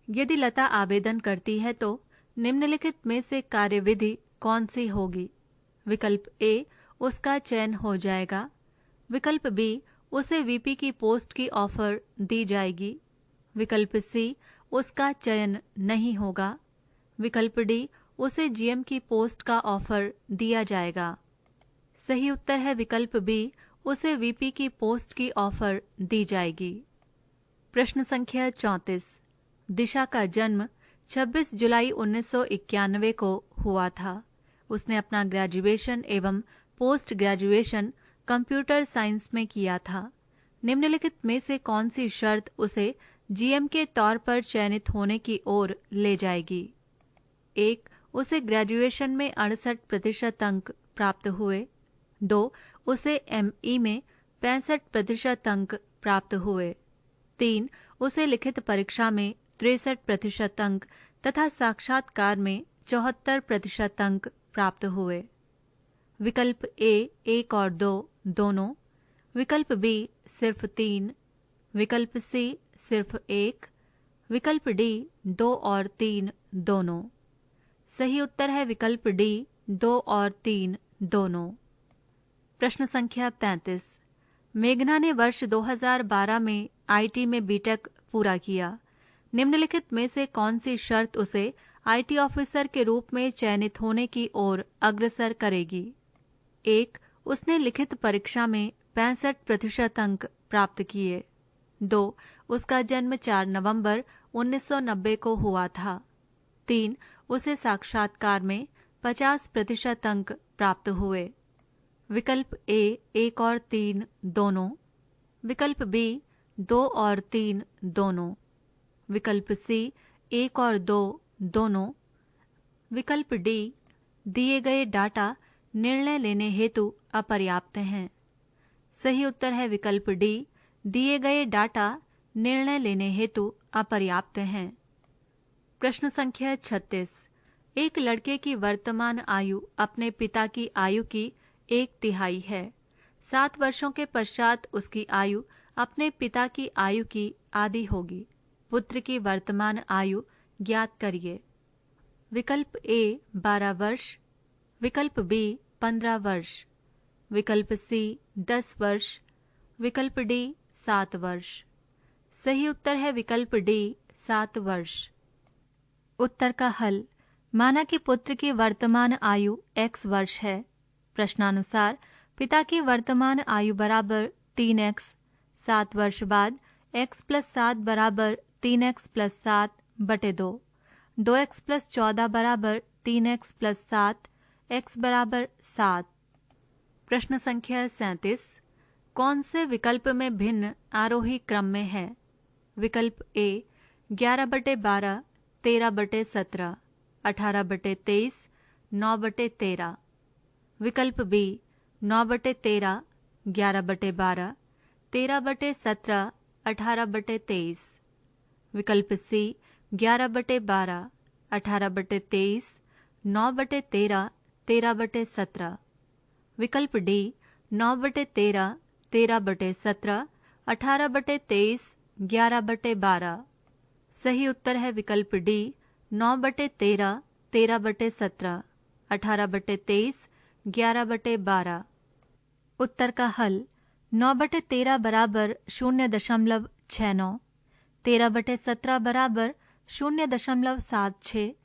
यदि लता आवेदन करती है तो निम्नलिखित में से कार्यविधि कौन सी होगी? विकल्प ए, उसका चयन हो जाएगा। विकल्प बी, उसे वीपी की पोस्ट की ऑफर दी जाएगी। विकल्प सी, उसका चयन नहीं होगा। विकल्प डी, उसे जीएम की पोस्ट का ऑफर दिया जाएगा। सही उत्तर है विकल्प बी, उसे वीपी की पोस्ट की ऑफर दी जाएगी। प्रश्न संख्या 34। दिशा का जन्म 26 जुलाई 1991 को हुआ था। उसने अपना ग्रेजुएशन एवं पोस्ट ग्रेजुएशन कंप्यूटर साइंस में किया था। निम्नलिखित में से कौन सी शर्त उसे जीएम के तौर पर चयनित होने की ओर ले जाएगी? 1. उसे ग्रेजुएशन में 68% अंक प्राप्त हुए। 2. उसे एमई में 65% अंक प्राप्त हुए। 3. उसे लिखित परीक्षा में 63% अंक तथा साक्षात्कार में 74% अंक प्राप्त हुए। विकल्प ए, 1 और 2 दोनों। विकल्प बी, सिर्फ 3। विकल्प सी, सिर्फ 1। विकल्प डी, 2 और 3 दोनों। सही उत्तर है विकल्प डी, 2 और 3 दोनों। प्रश्न संख्या 35। मेघना ने वर्ष 2012 में आईटी में बीटेक पूरा किया। निम्नलिखित में से कौन सी शर्त उसे आईटी ऑफिसर के रूप में चयनित होने की ओर अग्रसर करेगी? 1. उसने लिखित परीक्षा में 65% अंक प्राप्त किए। 2. उसका जन्म 4 नवंबर 1990 को हुआ था। 3. उसे साक्षात्कार में 50% अंक प्राप्त हुए। विकल्प ए, 1 और 3 दोनों। विकल्प बी, 2 और 3 दोनों। विकल्प सी, 1 और 2 दोनों। विकल्प डी, दिए गए डाटा निर्णय लेने हेतु अपर्याप्त हैं। सही उत्तर है विकल्प डी, दिए गए डाटा निर्णय लेने हेतु अपर्याप्त हैं। प्रश्न संख्या 36। एक लड़के की वर्तमान आयु अपने पिता की आयु की 1/3 है। 7 वर्षों के पश्चात उसकी आयु अपने पिता की आयु की आधी होगी। पुत्र की वर्तमान आयु ज्ञात करिए। विकल्प ए, 12 वर्ष। विकल्प बी, 15 वर्ष। विकल्प सी, 10 वर्ष। विकल्प डी, 7 वर्ष। सही उत्तर है विकल्प डी, 7 वर्ष। उत्तर का हल। माना कि पुत्र की वर्तमान आयु x वर्ष है। प्रश्नानुसार पिता की वर्तमान आयु बराबर 3x। 7 वर्ष बाद x + 7 बराबर 3x + 7 बटे 2। 2x + 14 बराबर 3x + 7, x बराबर 7। प्रश्न संख्या 37। कौन से विकल्प में भिन्न आरोही क्रम में है? विकल्प ए, 11/12, 13/17, 18/23, 9/13। विकल्प बी 9/13, 11/12, 13/17, 18/23। विकल्प सी 11/12, 18/23, 9/13, 13/17। विकल्प डी 9/13, 13/17, 18/23, 11/12। सही उत्तर है विकल्प डी 9/13, 13/17, 18/23, 11/12। उत्तर का हल 9/13 बराबर 0.69, 13/17 बराबर 0.76,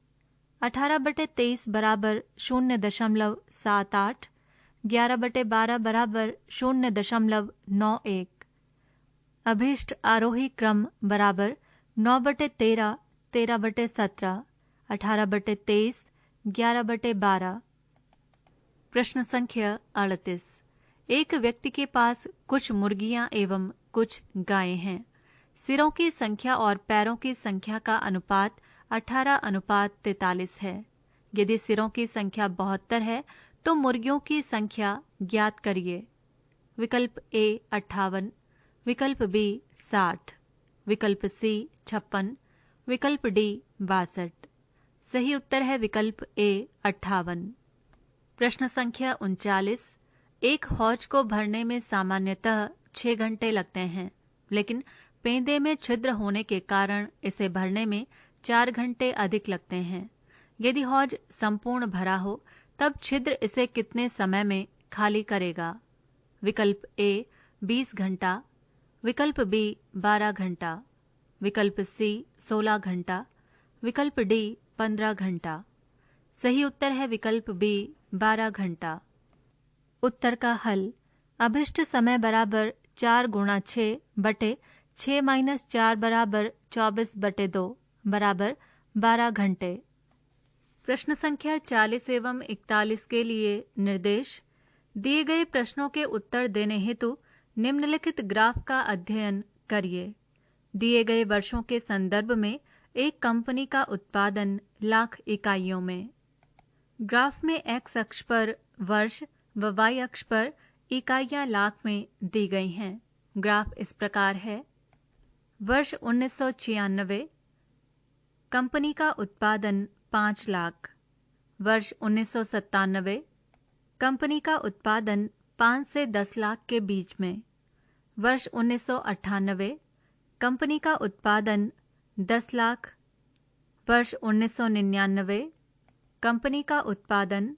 18/23 बराबर 0.78, 11/12 बराबर 0.91। अभीष्ट आरोही क्रम बराबर 9/13, 13/17, 18/23, 11/12। प्रश्न संख्या 38। एक व्यक्ति के पास कुछ मुर्गियां एवं कुछ गायें हैं। सिरों की संख्या और पैरों की संख्या का अनुपात 18:43 है। यदि सिरों की संख्या 72 है तो मुर्गियों की संख्या ज्ञात करिए। विकल्प ए 58, विकल्प बी 60, विकल्प सी 56, विकल्प डी 62। सही उत्तर है विकल्प ए 58। प्रश्न संख्या 39। एक हौज को भरने में सामान्यतः 6 घंटे लगते हैं, लेकिन पेंदे में छिद्र होने के कारण इसे भरने में 4 घंटे अधिक लगते हैं। यदि हौज संपूर्ण भरा हो तब छिद्र इसे कितने समय में खाली करेगा? विकल्प ए 20 घंटा, विकल्प बी 12 घंटा, विकल्प सी 16 घंटा, विकल्प डी 15 घंटा। सही उत्तर है विकल्प बी 12 घंटा। उत्तर का हल अभिष्ट समय बराबर 4 × 6 बटे 6 - 4 बराबर 24/2 बराबर 12 घंटे। प्रश्न संख्या 40 एवं 41 के लिए निर्देश। दिए गए प्रश्नों के उत्तर देने हेतु निम्नलिखित ग्राफ का अध्ययन करिए। दिए गए वर्षों के संदर्भ में एक कंपनी का उत्पादन लाख इकाइयों में। ग्राफ में एक्स अक्ष पर वर्ष व वाई अक्ष पर इकाइयां लाख में दी गई हैं। ग्राफ इस प्रकार है। वर्ष 1996 कंपनी का उत्पादन 5 लाख। वर्ष 1997 कंपनी का उत्पादन 5 से 10 लाख के बीच में। वर्ष 1998 कंपनी का उत्पादन 10 लाख। वर्ष 1999 कंपनी का उत्पादन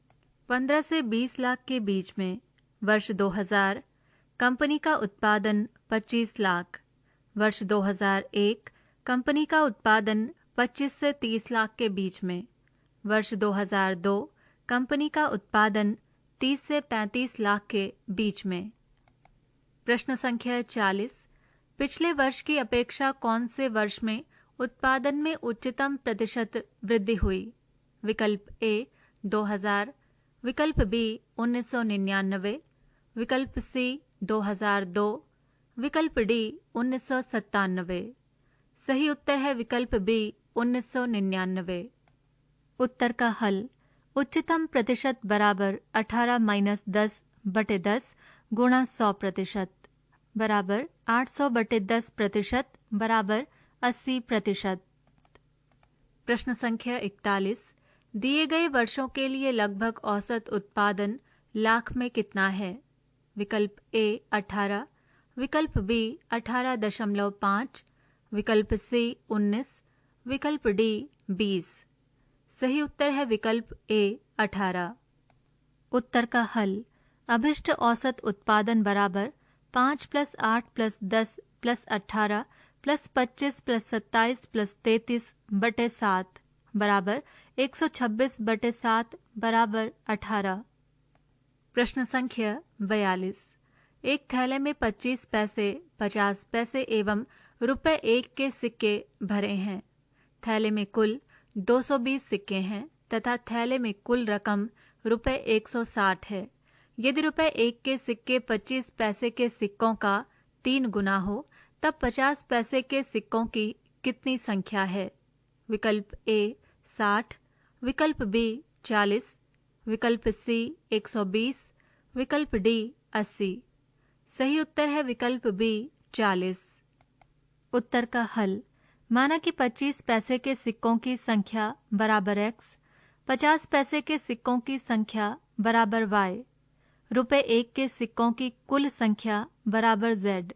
15 से 20 लाख के बीच में। वर्ष 2000 कंपनी का उत्पादन 25 लाख। वर्ष 2001 कंपनी का उत्पादन 25 से 30 लाख के बीच में। वर्ष 2002 कंपनी का उत्पादन 30 से 35 लाख के बीच में। प्रश्न संख्या 40। पिछले वर्ष की अपेक्षा कौन से वर्ष में उत्पादन में उच्चतम प्रतिशत वृद्धि हुई? विकल्प ए 2000, विकल्प बी 1999, विकल्प सी 2002, विकल्प डी 1997। सही उत्तर है विकल्प बी 1999। उत्तर का हल उच्चतम प्रतिशत बराबर 18-10/10 गुणा 100% बराबर 800/10% बराबर 80%। प्रश्न संख्या 41। दिए गए वर्षों के लिए लगभग औसत उत्पादन लाख में कितना है? विकल्प ए 18, विकल्प बी 18.5, विकल्प सी 19, विकल्प डी 20। सही उत्तर है विकल्प ए 18। उत्तर का हल अभिष्ट औसत उत्पादन बराबर 5 + 8 + 10 + 18 + 25 + 27 + 33/7 बराबर 126/7 बराबर 18। प्रश्न संख्या 42। एक थैले में 25 पैसे, 50 पैसे एवं रुपए 1 के सिक्के भरे हैं। थैले में कुल 220 सिक्के हैं तथा थैले में कुल रकम रुपए 160 है। यदि रुपए 1 के सिक्के 25 पैसे के सिक्कों का 3 गुना हो तब 50 पैसे के सिक्कों की कितनी संख्या है? विकल्प ए 60, विकल्प बी 40, विकल्प सी 120, विकल्प डी 80। सही उत्तर है विकल्प बी 40। उत्तर का हल। माना कि 25 पैसे के सिक्कों की संख्या बराबर x, 50 पैसे के सिक्कों की संख्या बराबर y, रुपए 1 के सिक्कों की कुल संख्या बराबर z।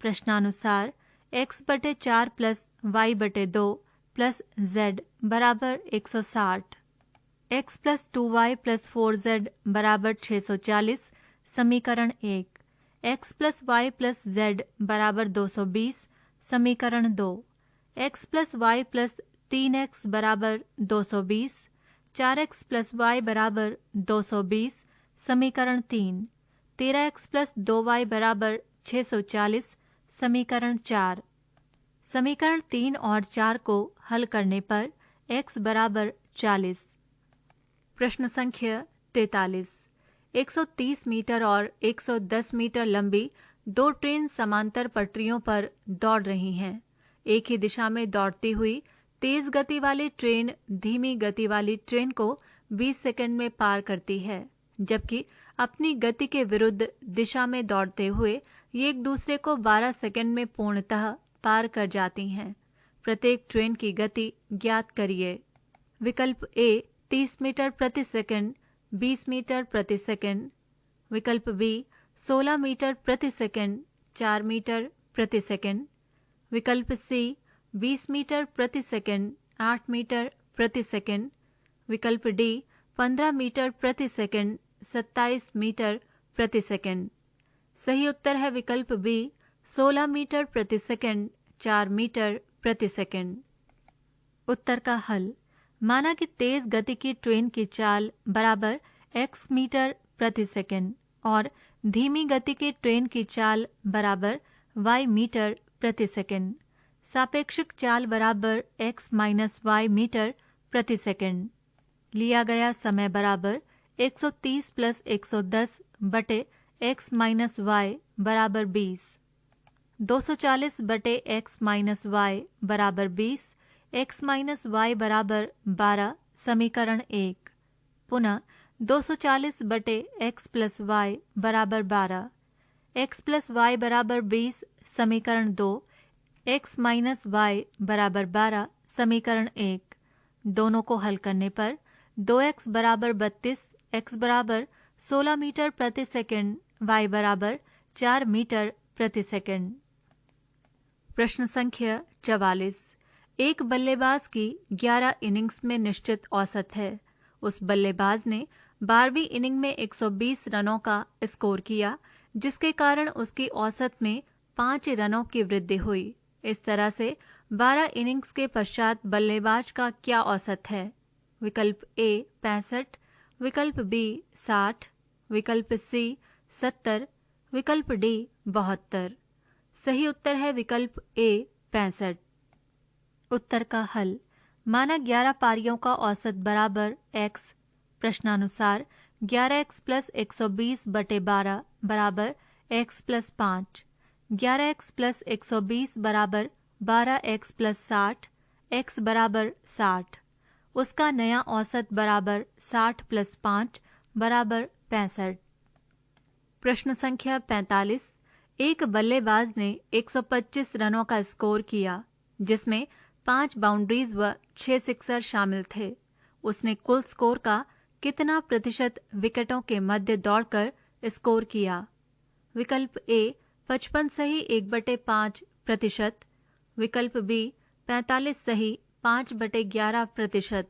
प्रश्नानुसार x/4 plus y/2 plus z बराबर 160। x plus 2y plus 4z बराबर 640, समीकरण 1। x plus y plus z बराबर 220, समीकरण 2। x plus y plus 3x बराबर 220, 4x प्लस y बराबर 220, समीकरण 3। 13x प्लस 2y बराबर 640, समीकरण 4। समीकरण 3 और 4 को हल करने पर x बराबर 40। प्रश्न संख्या 43। 130 मीटर और 110 मीटर लंबी दो ट्रेन समांतर पटरियों पर दौड़ रही हैं। एक ही दिशा में दौड़ती हुई तेज गति वाली ट्रेन धीमी गति वाली ट्रेन को 20 सेकंड में पार करती है, जबकि अपनी गति के विरुद्ध दिशा में दौड़ते हुए ये एक दूसरे को 12 सेकंड में पूर्णतः पार कर जाती हैं। प्रत्येक ट्रेन की गति ज्ञात करिए। विकल्प ए 30 मीटर प्रति सेकंड, 20 मीटर प्रति सेकंड। विकल्प बी 16 मीटर प्रति सेकंड, 4 मीटर प्रति सेकंड। विकल्प सी 20 मीटर प्रति सेकंड, 8 मीटर प्रति सेकंड। विकल्प डी 15 मीटर प्रति सेकंड, 27 मीटर प्रति सेकंड। सही उत्तर है विकल्प बी 16 मीटर प्रति सेकंड, 4 मीटर प्रति सेकंड। उत्तर का हल। माना कि तेज गति की ट्रेन की चाल बराबर x मीटर प्रति सेकंड और धीमी गति की ट्रेन की चाल बराबर y मीटर प्रति सेकंड। सापेक्षिक चाल बराबर x माइनस y मीटर प्रति सेकंड। लिया गया समय बराबर 130 प्लस 110 बटे x माइनस y बराबर 20। 240 बटे x माइनस y बराबर 20, x माइनस y बराबर 12, समीकरण 1। पुनः 240 बटे x प्लस y बराबर 12, x प्लस y बराबर 20, समीकरण 2, x माइनस y बराबर 12, समीकरण 1। दोनों को हल करने पर 2x बराबर 32, x बराबर 16 मीटर प्रति सेकंड, y बराबर 4 मीटर प्रति सेकंड। प्रश्न संख्या 44। एक बल्लेबाज की 11 इनिंग्स में निश्चित औसत है। उस बल्लेबाज ने 12वीं इनिंग में 120 रनों का स्कोर किया, जिसके कारण उसकी औसत में 5 रनों की वृद्धि हुई। इस तरह से 12 इनिंग्स के पश्चात बल्लेबाज का क्या औसत है? विकल्प ए 65, विकल्प बी 60, विकल्प सी 70, विकल्प डी 72। सही उत्तर है विकल्प ए 65। उत्तर का हल। माना 11 पारियों का औसत बराबर x। प्रश्नानुसार 11x प्लस 120 बटे 12 बराबर x प्लस 5। 11x प्लस 120 बराबर 12x प्लस 60, x बराबर 60। उसका नया औसत बराबर 60 प्लस 5 बराबर 65। प्रश्न संख्या 45। एक बल्लेबाज ने 125 रनों का स्कोर किया, जिसमें 5 बाउंड्रीज व 6 सिक्सर शामिल थे। उसने कुल स्कोर का कितना प्रतिशत विकेटों के मध्य दौड़कर स्कोर किया? विकल्प ए 55 सही 1/5 प्रतिशत, विकल्प बी 45 सही 5/11 प्रतिशत,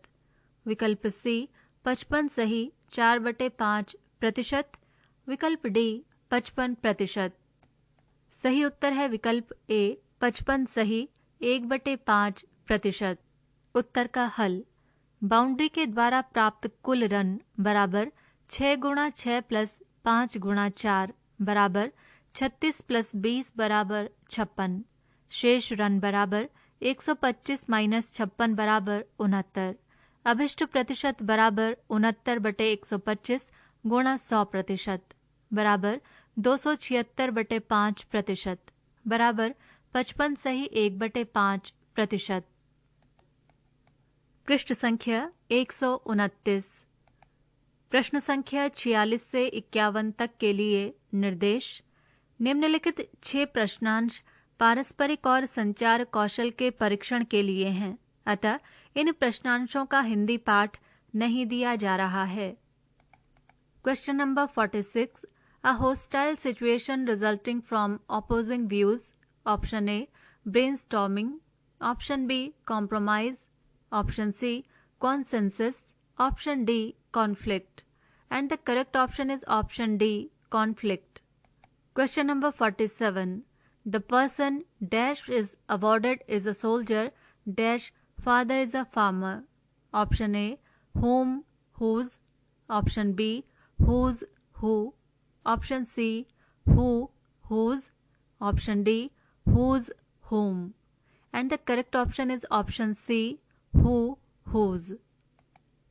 विकल्प सी 55 सही 4/5 प्रतिशत, विकल्प डी 55%। सही उत्तर है विकल्प ए 55 सही 1/5 प्रतिशत। उत्तर का हल। बाउंड्री के द्वारा प्राप्त कुल रन बराबर 6 गुणा 6 प्लस 5 गुणा 4 बराबर 36 प्लस 20 बराबर 56। शेष रन बराबर 125 माइनस 56 बराबर 69। अभिष्ट प्रतिशत बराबर 69/125 गुणा 100% बराबर 276/5 प्रतिशत बराबर 55 सही 1/5 प्रतिशत। पृष्ठ संख्या 129। प्रश्न संख्या 46 से 51 तक के लिए निर्देश। निम्नलिखित 6 प्रश्नांश पारस्परिक और संचार कौशल के परीक्षण के लिए हैं, अतः इन प्रश्नांशों का हिंदी पाठ नहीं दिया जा रहा है। Question number 46। A hostile situation resulting from opposing views. Option A, brainstorming. Option B, compromise. Option C, consensus. Option D, conflict. And the correct option is option D, conflict. Question number 47. The person dash is awarded is a soldier dash father is a farmer. Option A, whom, whose. Option B, whose, who. Option C, who, whose. Option D, whose, whom. And the correct option is option C, who, whose.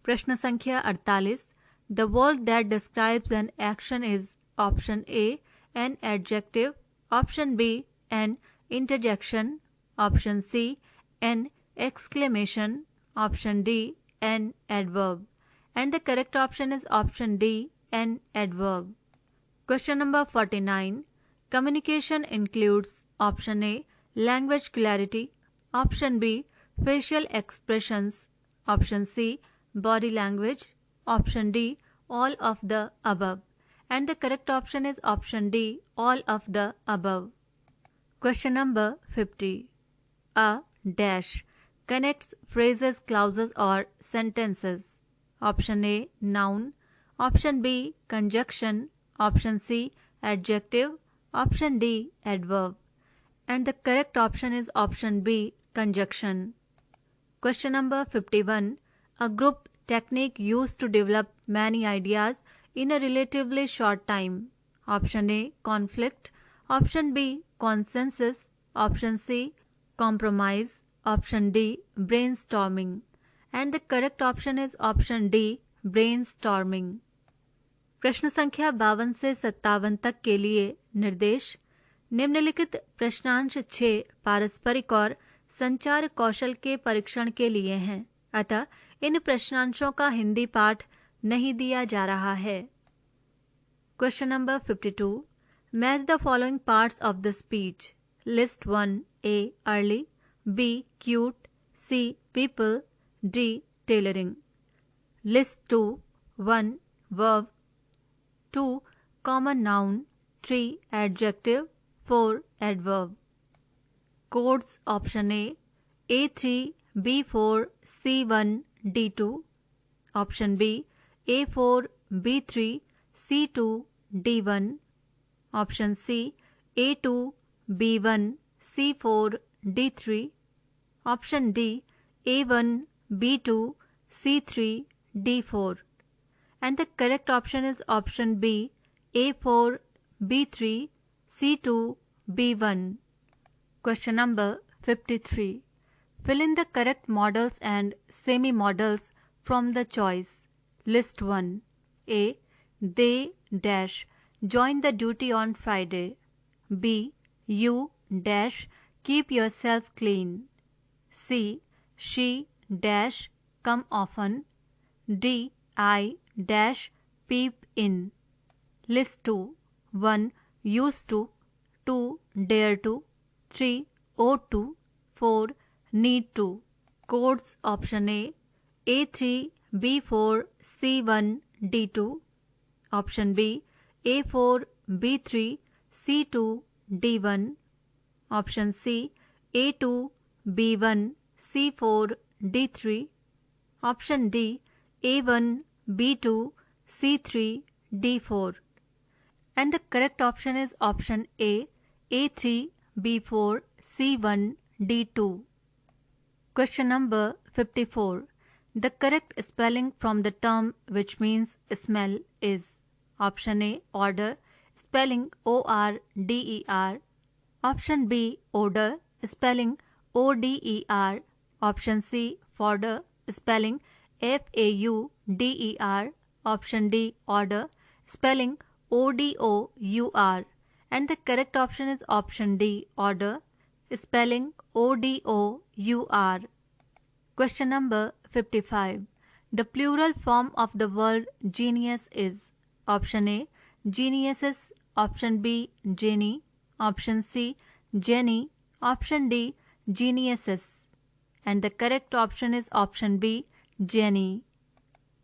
प्रश्न संख्या 48। The word that describes an action is option A, an adjective. Option B, an interjection. Option C, an exclamation. Option D, an adverb. And the correct option is option D, an adverb. Question number 49. Communication includes option A, language clarity. Option B, facial expressions. Option C, body language. Option D, all of the above. And the correct option is option D, all of the above. Question number 50. A dash connects phrases, clauses or sentences. Option A, noun. Option B, conjunction. Option C, adjective. Option D, adverb. And the correct option is option B, conjunction. Question number 51. A group technique used to develop many ideas in a relatively short time. Option A, conflict. Option B, consensus. Option C, compromise. Option D, brainstorming. And the correct option is option D, brainstorming. प्रश्न संख्या 52 से 57 तक के लिए निर्देश। निम्नलिखित प्रश्नांश 6 पारस्परिक और संचार कौशल के परीक्षण के लिए हैं, अतः इन प्रश्नांशों का हिंदी पाठ नहीं दिया जा रहा है। Question number 52। Match the following parts of the speech. List 1 A, early. B, cute. C, people. D, tailoring. List 2 1 verb. 2, common noun. 3, adjective. 4, adverb. Codes option A, A3, B4, C1, D2. Option B, A4, B3, C2, D1. Option C, A2, B1, C4, D3. Option D, A1, B2, C3, D4. And the correct option is option B, A4, B3, C2, B1. Question number 53. Fill in the correct modals and semi-modals from the choice. List 1. A, they dash join the duty on Friday. B, you dash keep yourself clean. C, she dash come often. D, I dash peep in. List 2. 1, used to. 2, dare to. 3, ought to. 4, need to. Codes option A, A3, B4, C1, D2. Option B, A4, B3, C2, D1. Option C, A2, B1, C4, D3. Option D, A1, B2, C3, D4. And the correct option is option A, A3, B4, C1, D2. Question number 54. The correct spelling from the term which means smell is option A, odor, spelling O-R-D-E-R. Option B, odor, spelling O-D-E-R. Option C, fodder, spelling F-A-U-D-E-R. Option D, odor, spelling O-D-O-U-R. And the correct option is option D, odor, spelling O-D-O-U-R. you are. Question number 55. The plural form of the word genius is option A geniuses, option B genie, option C Jenny, option D geniuses, and the correct option is option B Jenny.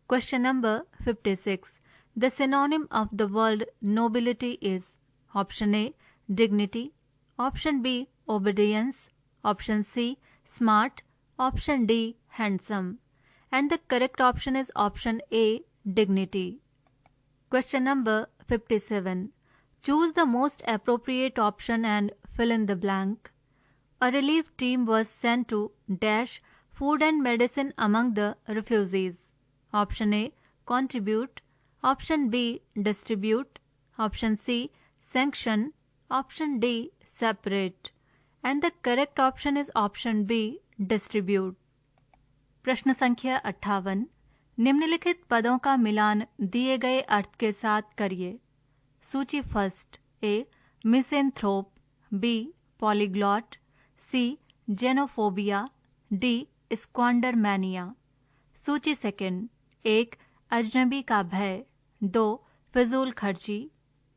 Question number 56. The synonym of the word nobility is option A dignity, option B obedience, option C smart, option D handsome, and the correct option is option A dignity. Question number 57. Choose the most appropriate option and fill in the blank. A relief team was sent to dash food and medicine among the refugees. Option A contribute, option B distribute, option C sanction, option D separate, and the correct option is option B distribute. प्रश्न संख्या 58. निम्नलिखित पदों का मिलान दिए गए अर्थ के साथ करिए. सूची फर्स्ट. ए मिसेंथ्रोप, बी पॉलीग्लॉट, सी जेनोफोबिया, डी स्क्वांडरमैनिया. सूची सेकंड. 1 अजनबी का भय, 2 फिजूल खर्ची,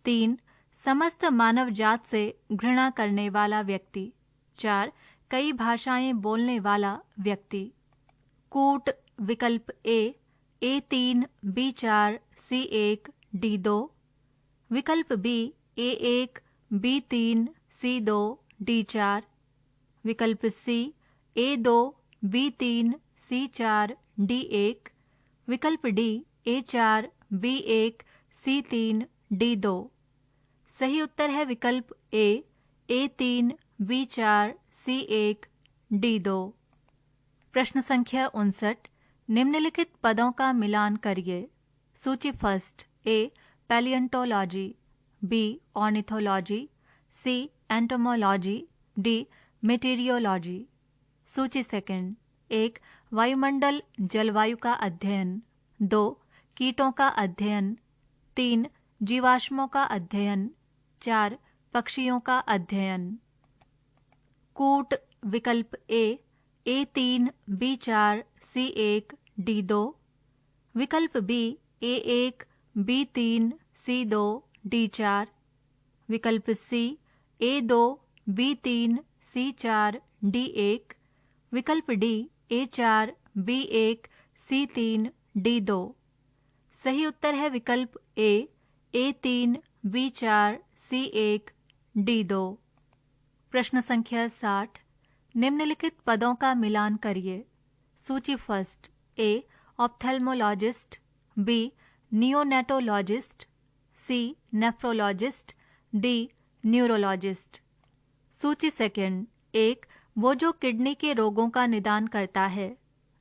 3 समस्त मानव जात से घृणा करने वाला व्यक्ति, 4 कई भाषाएं बोलने वाला व्यक्ति. कूट विकल्प A3, B4, C1, D2. विकल्प B A1, B3, C2, D4. विकल्प सी A2, B3, C4, D1. विकल्प D A4, B1, C3, D2. सही उत्तर है विकल्प ए A3, B4, C1, D2. प्रश्न संख्या 59. निम्नलिखित पदों का मिलान करिए. सूची फर्स्ट. ए पैलियोंटोलॉजी, बी ऑर्निथोलॉजी, सी एंटोमोलॉजी, डी मेटीरियोलॉजी. सूची सेकंड. 1 वायुमंडल जलवायु का अध्ययन, 2 कीटों का अध्ययन, 3 जीवाश्मों का अध्ययन, 4 पक्षियों का अध्ययन. कूट विकल्प A3, B4, C1, D2. विकल्प B A1, B3, C2, D4. विकल्प सी A2, B3, C4, D1. विकल्प D A4, B1, C3, D2. सही उत्तर है विकल्प ए A3, B4, C1, D2. प्रश्न संख्या 60. निम्नलिखित पदों का मिलान करिए. सूची फर्स्ट. ए ऑप्थेल्मोलॉजिस्ट, बी नियोनेटोलॉजिस्ट, सी नेफ्रोलॉजिस्ट, डी न्यूरोलॉजिस्ट. सूची सेकंड. 1 वो जो किडनी के रोगों का निदान करता है,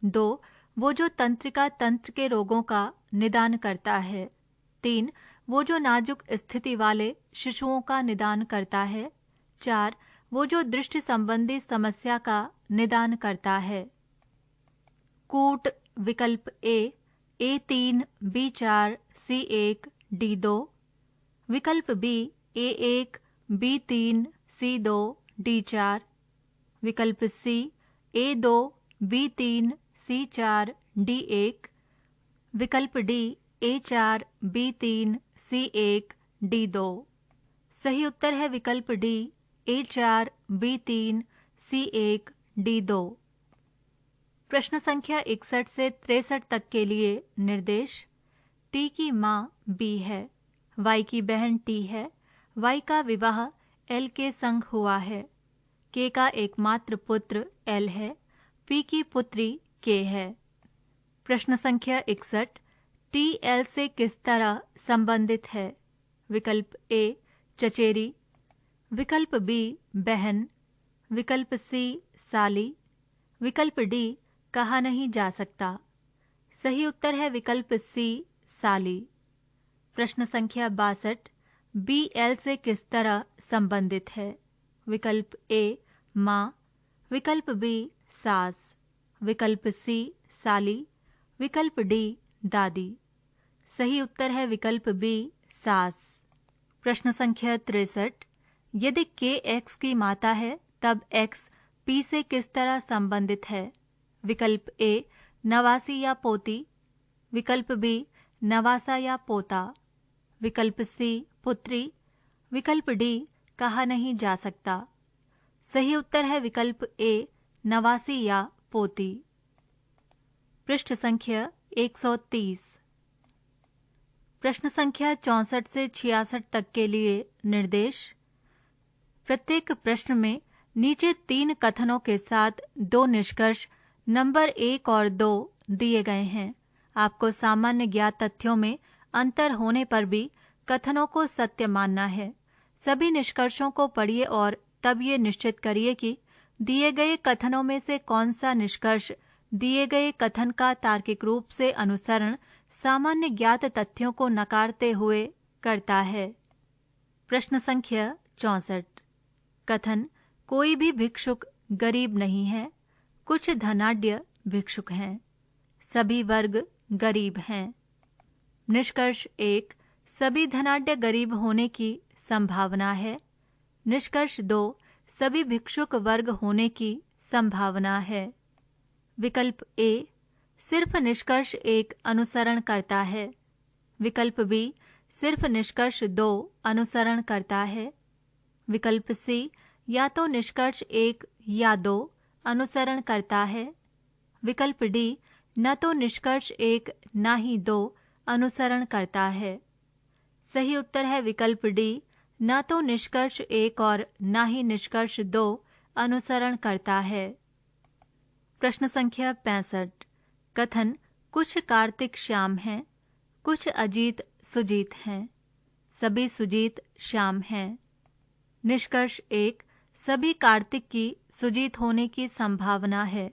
2 वो जो तंत्रिका तंत्र के रोगों का निदान करता है, 3 वो जो नाजुक स्थिति वाले शिशुओं का निदान करता है, 4 वो जो दृष्टि संबंधी समस्या का निदान करता है. कूट विकल्प A3, B4, C1, D2. विकल्प B A1, B3, C2, D4. विकल्प सी A2, B3, C4, D1. विकल्प D A4, B3, C1, D2. सही उत्तर है विकल्प D A4, B3, C1, D2. प्रश्न संख्या 61 से 63 तक के लिए निर्देश. टी की माँ बी है, वाई की बहन टी है, वाई का विवाह एल के संग हुआ है, के का एकमात्र पुत्र एल है, पी की पुत्री के है. प्रश्न संख्या 61. टी एल से किस तरह संबंधित है? विकल्प ए चचेरी, विकल्प बी बहन, विकल्प सी साली, विकल्प डी कहा नहीं जा सकता. सही उत्तर है विकल्प सी साली. प्रश्न संख्या 62. बी एल से किस तरह संबंधित है? विकल्प ए माँ, विकल्प बी सास, विकल्प सी साली, विकल्प डी दादी. सही उत्तर है विकल्प बी सास. प्रश्न संख्या 63. यदि के एक्स की माता है तब एक्स पी से किस तरह संबंधित है? विकल्प ए नवासी या पोती, विकल्प बी नवासा या पोता, विकल्प सी पुत्री, विकल्प डी कहा नहीं जा सकता। सही उत्तर है विकल्प ए नवासी या पोती। पृष्ठ संख्या 130। प्रश्न संख्या 64 से 66 तक के लिए निर्देश। प्रत्येक प्रश्न में नीचे 3 कथनों के साथ 2 निष्कर्ष नंबर 1 और 2 दिए गए हैं। आपको सामान्य ज्ञात तथ्यों में अंतर होने पर भी कथनों को सत्य मानना है। सभी निष्कर्षों को पढ़िए और तब ये निश्चित करिए कि दिए गए कथनों में से कौन सा निष्कर्ष दिए गए कथन का तार्किक रूप से अनुसरण सामान्य ज्ञात तथ्यों को नकारते हुए करता है। प्रश्न संख्या 64। कथन कोई भी भिक्षुक गरीब नहीं है, कुछ धनाढ्य भिक्षुक हैं, सभी वर्ग गरीब हैं। निष्कर्ष 1 सभी धनाढ्य गरीब होने की संभावना है। निष्कर्ष 2 सभी भिक्षुक वर्ग होने की संभावना है। विकल्प ए सिर्फ निष्कर्ष 1 अनुसरण करता है, विकल्प बी सिर्फ निष्कर्ष 2 अनुसरण करता है, विकल्प सी या तो निष्कर्ष 1 या 2 अनुसरण करता है, विकल्प डी न तो निष्कर्ष 1 न ही 2 अनुसरण करता है। सही उत्तर है विकल्प डी न तो निष्कर्ष 1 और न ही निष्कर्ष 2 अनुसरण करता है। प्रश्न संख्या 65। कथन कुछ कार्तिक श्याम हैं, कुछ अजीत सुजीत हैं, सभी सुजीत श्याम हैं। निष्कर्ष 1 सभी कार्तिक की सुजीत होने की संभावना है।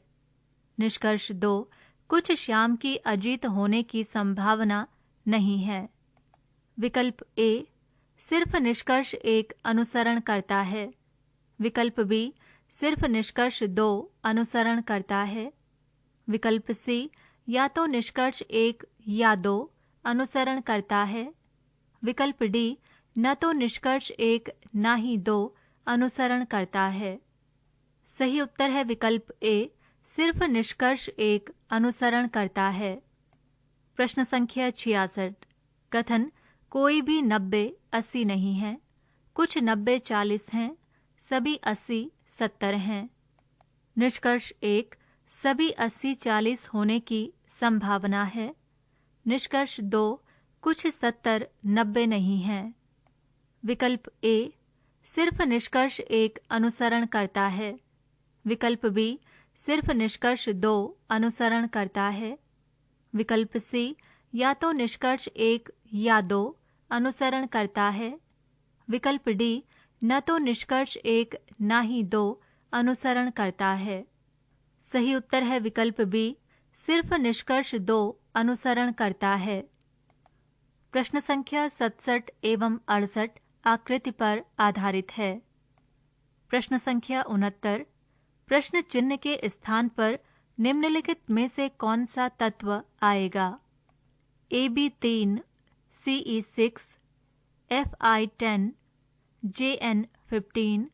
निष्कर्ष 2 कुछ श्याम की अजीत होने की संभावना नहीं है। विकल्प ए सिर्फ निष्कर्ष 1 अनुसरण करता है, विकल्प बी सिर्फ निष्कर्ष 2 अनुसरण करता है, विकल्प सी या तो निष्कर्ष 1 या 2 अनुसरण करता है, विकल्प डी न तो निष्कर्ष 1 न ही 2 अनुसरण करता है। सही उत्तर है विकल्प ए सिर्फ निष्कर्ष 1 अनुसरण करता है। प्रश्न संख्या 66। कथन कोई भी 90-80 नहीं है, कुछ 90-40 हैं, सभी 80-70 हैं। निष्कर्ष 1 सभी 80-40 होने की संभावना है। निष्कर्ष 2 कुछ 70-90 नहीं है। विकल्प ए सिर्फ निष्कर्ष 1 अनुसरण करता है, विकल्प बी सिर्फ निष्कर्ष 2 अनुसरण करता है, विकल्प सी या तो निष्कर्ष 1 या 2 अनुसरण करता है, विकल्प डी न तो निष्कर्ष 1 न ही 2 अनुसरण करता है। सही उत्तर है विकल्प बी सिर्फ निष्कर्ष 2 अनुसरण करता है। प्रश्न संख्या 67 एवं 68 आकृति पर आधारित है। प्रश्न संख्या 69। प्रश्न चिन्ह के स्थान पर निम्नलिखित में से कौन सा तत्व आएगा? AB 3, CE 6, FI 10, JN 15।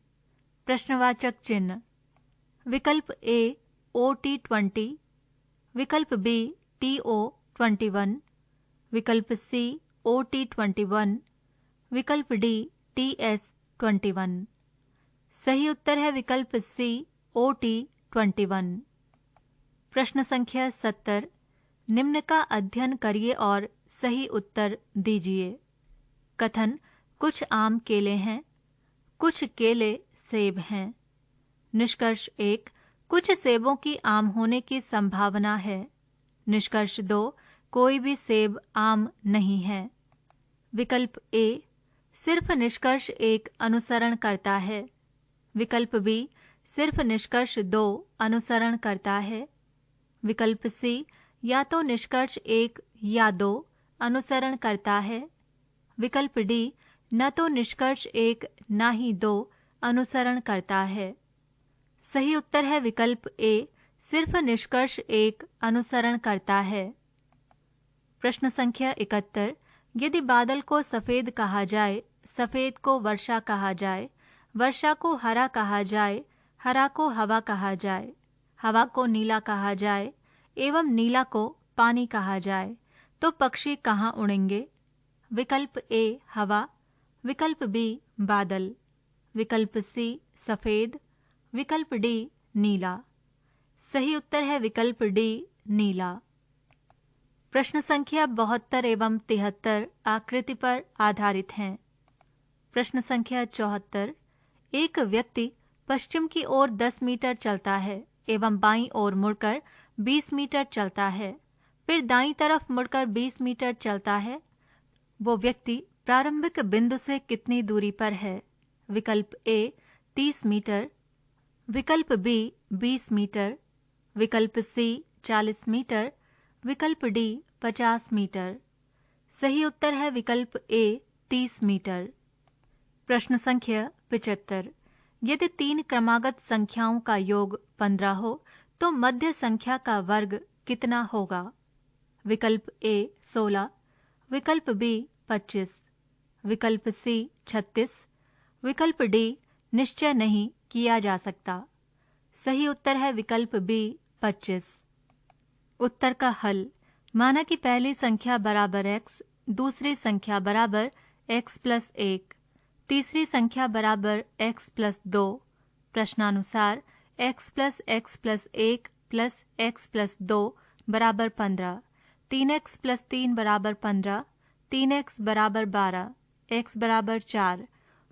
प्रश्नवाचक चिन्ह। विकल्प ए OT 20, विकल्प बी TO 21, विकल्प सी OT 21, विकल्प डी TS 21। सही उत्तर है विकल्प सी OT 21। प्रश्न संख्या 70। निम्न का अध्ययन करिए और सही उत्तर दीजिए। कथन कुछ आम केले हैं, कुछ केले सेब हैं। निष्कर्ष 1 कुछ सेबों की आम होने की संभावना है। निष्कर्ष 2 कोई भी सेब आम नहीं है। विकल्प ए सिर्फ निष्कर्ष 1 अनुसरण करता है, विकल्प बी सिर्फ निष्कर्ष 2 अनुसरण करता है, विकल्प सी या तो निष्कर्ष 1 या 2 अनुसरण करता है, विकल्प डी न तो निष्कर्ष 1 न ही 2 अनुसरण करता है। सही उत्तर है विकल्प ए सिर्फ निष्कर्ष 1 अनुसरण करता है। प्रश्न संख्या 71। यदि बादल को सफेद कहा जाए, सफेद को वर्षा कहा जाए, वर्षा को हरा कहा जाए, हरा को हवा कहा जाए, हवा को नीला कहा जाए एवं नीला को पानी कहा जाए तो पक्षी कहाँ उड़ेंगे? विकल्प ए हवा, विकल्प बी बादल, विकल्प सी सफेद, विकल्प डी नीला। सही उत्तर है विकल्प डी नीला। प्रश्न संख्या 72 एवं 73 आकृति पर आधारित हैं। प्रश्न संख्या 74, एक व्यक्ति पश्चिम की ओर 10 मीटर चलता है एवं बाईं ओर मुड़कर 20 मीटर चलता है, फिर दाईं तरफ मुड़कर 20 मीटर चलता है। वो व्यक्ति प्रारंभिक बिंदु से कितनी दूरी पर है? विकल्प ए 30 मीटर, विकल्प बी 20 मीटर, विकल्प सी 40 मीटर, विकल्प डी 50 मीटर। सही उत्तर है विकल्प ए 30 मीटर। प्रश्न संख्या 75, यदि 3 क्रमागत संख्याओं का योग 15 हो तो मध्य संख्या का वर्ग कितना होगा? विकल्प ए 16, विकल्प बी 25, विकल्प सी 36, विकल्प डी निश्चय नहीं किया जा सकता। सही उत्तर है विकल्प बी 25। उत्तर का हल, माना कि पहली संख्या बराबर x, दूसरी संख्या बराबर x प्लस 1, तीसरी संख्या बराबर x plus 2। प्रश्नानुसार x plus 1 plus x plus 2 बराबर 15, 3x प्लस 3 बराबर 15, 3x बराबर 12, x बराबर 4,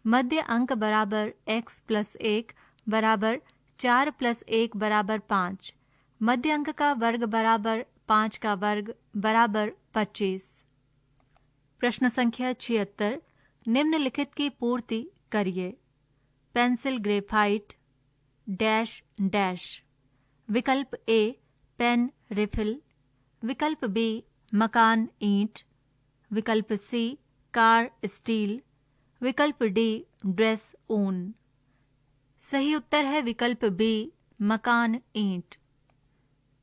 मध्य अंक बराबर x प्लस 1 बराबर 4 प्लस 1 बराबर 5, मध्य अंक का वर्ग बराबर 5 का वर्ग बराबर 25। प्रश्न संख्या 76, निम्नलिखित की पूर्ति करिए। Pencil graphite dash dash. विकल्प ए पेन रिफिल, विकल्प बी मकान ईंट, विकल्प सी कार स्टील, विकल्प डी ड्रेस ऊन। सही उत्तर है विकल्प बी मकान ईंट।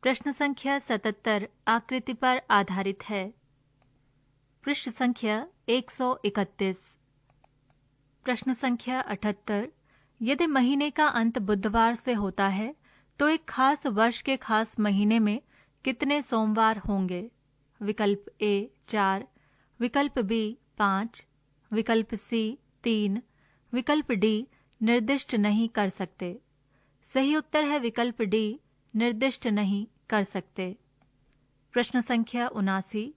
प्रश्न संख्या 77 आकृति पर आधारित है। पृष्ठ संख्या 131। प्रश्न संख्या 78, यदि महीने का अंत बुधवार से होता है तो एक खास वर्ष के खास महीने में कितने सोमवार होंगे? विकल्प ए 4, विकल्प बी 5, विकल्प सी 3, विकल्प डी निर्दिष्ट नहीं कर सकते। सही उत्तर है विकल्प डी निर्दिष्ट नहीं कर सकते। प्रश्न संख्या 79,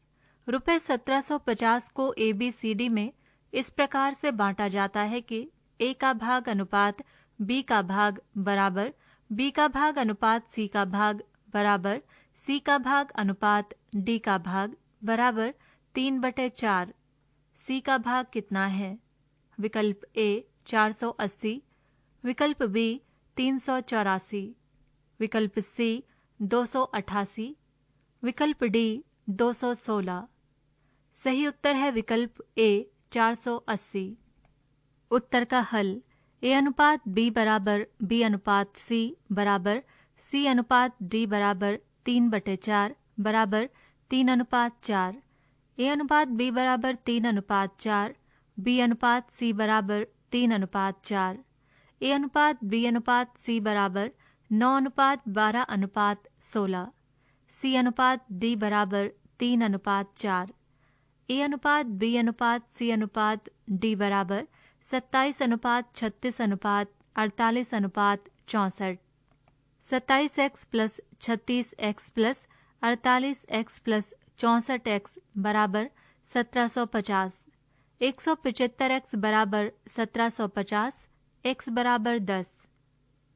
रुपए 1750 को ABCD में इस प्रकार से बांटा जाता है कि A का भाग अनुपात B का भाग बराबर B का भाग अनुपात C का भाग बराबर C का भाग अनुपात D का भाग बराबर 3/4। C का भाग कितना है? विकल्प A 480, विकल्प B 384, विकल्प C 288, विकल्प D 216। सही उत्तर है विकल्प A 480। उत्तर का हल, A अनुपात B बराबर B अनुपात C बराबर C अनुपात D बराबर 3/4 बराबर 3:4, A अनुपात B बराबर 3:4, B अनुपात C बराबर 3:4, A अनुपात B अनुपात C बराबर 9:12:16, C अनुपात D बराबर 3:4, A अनुपात B अनुपात C अनुपात D बराबर 27:36:48:64, 27x plus 36x plus 48x plus 64x बराबर 1750, 175x बराबर 1750, x बराबर 10।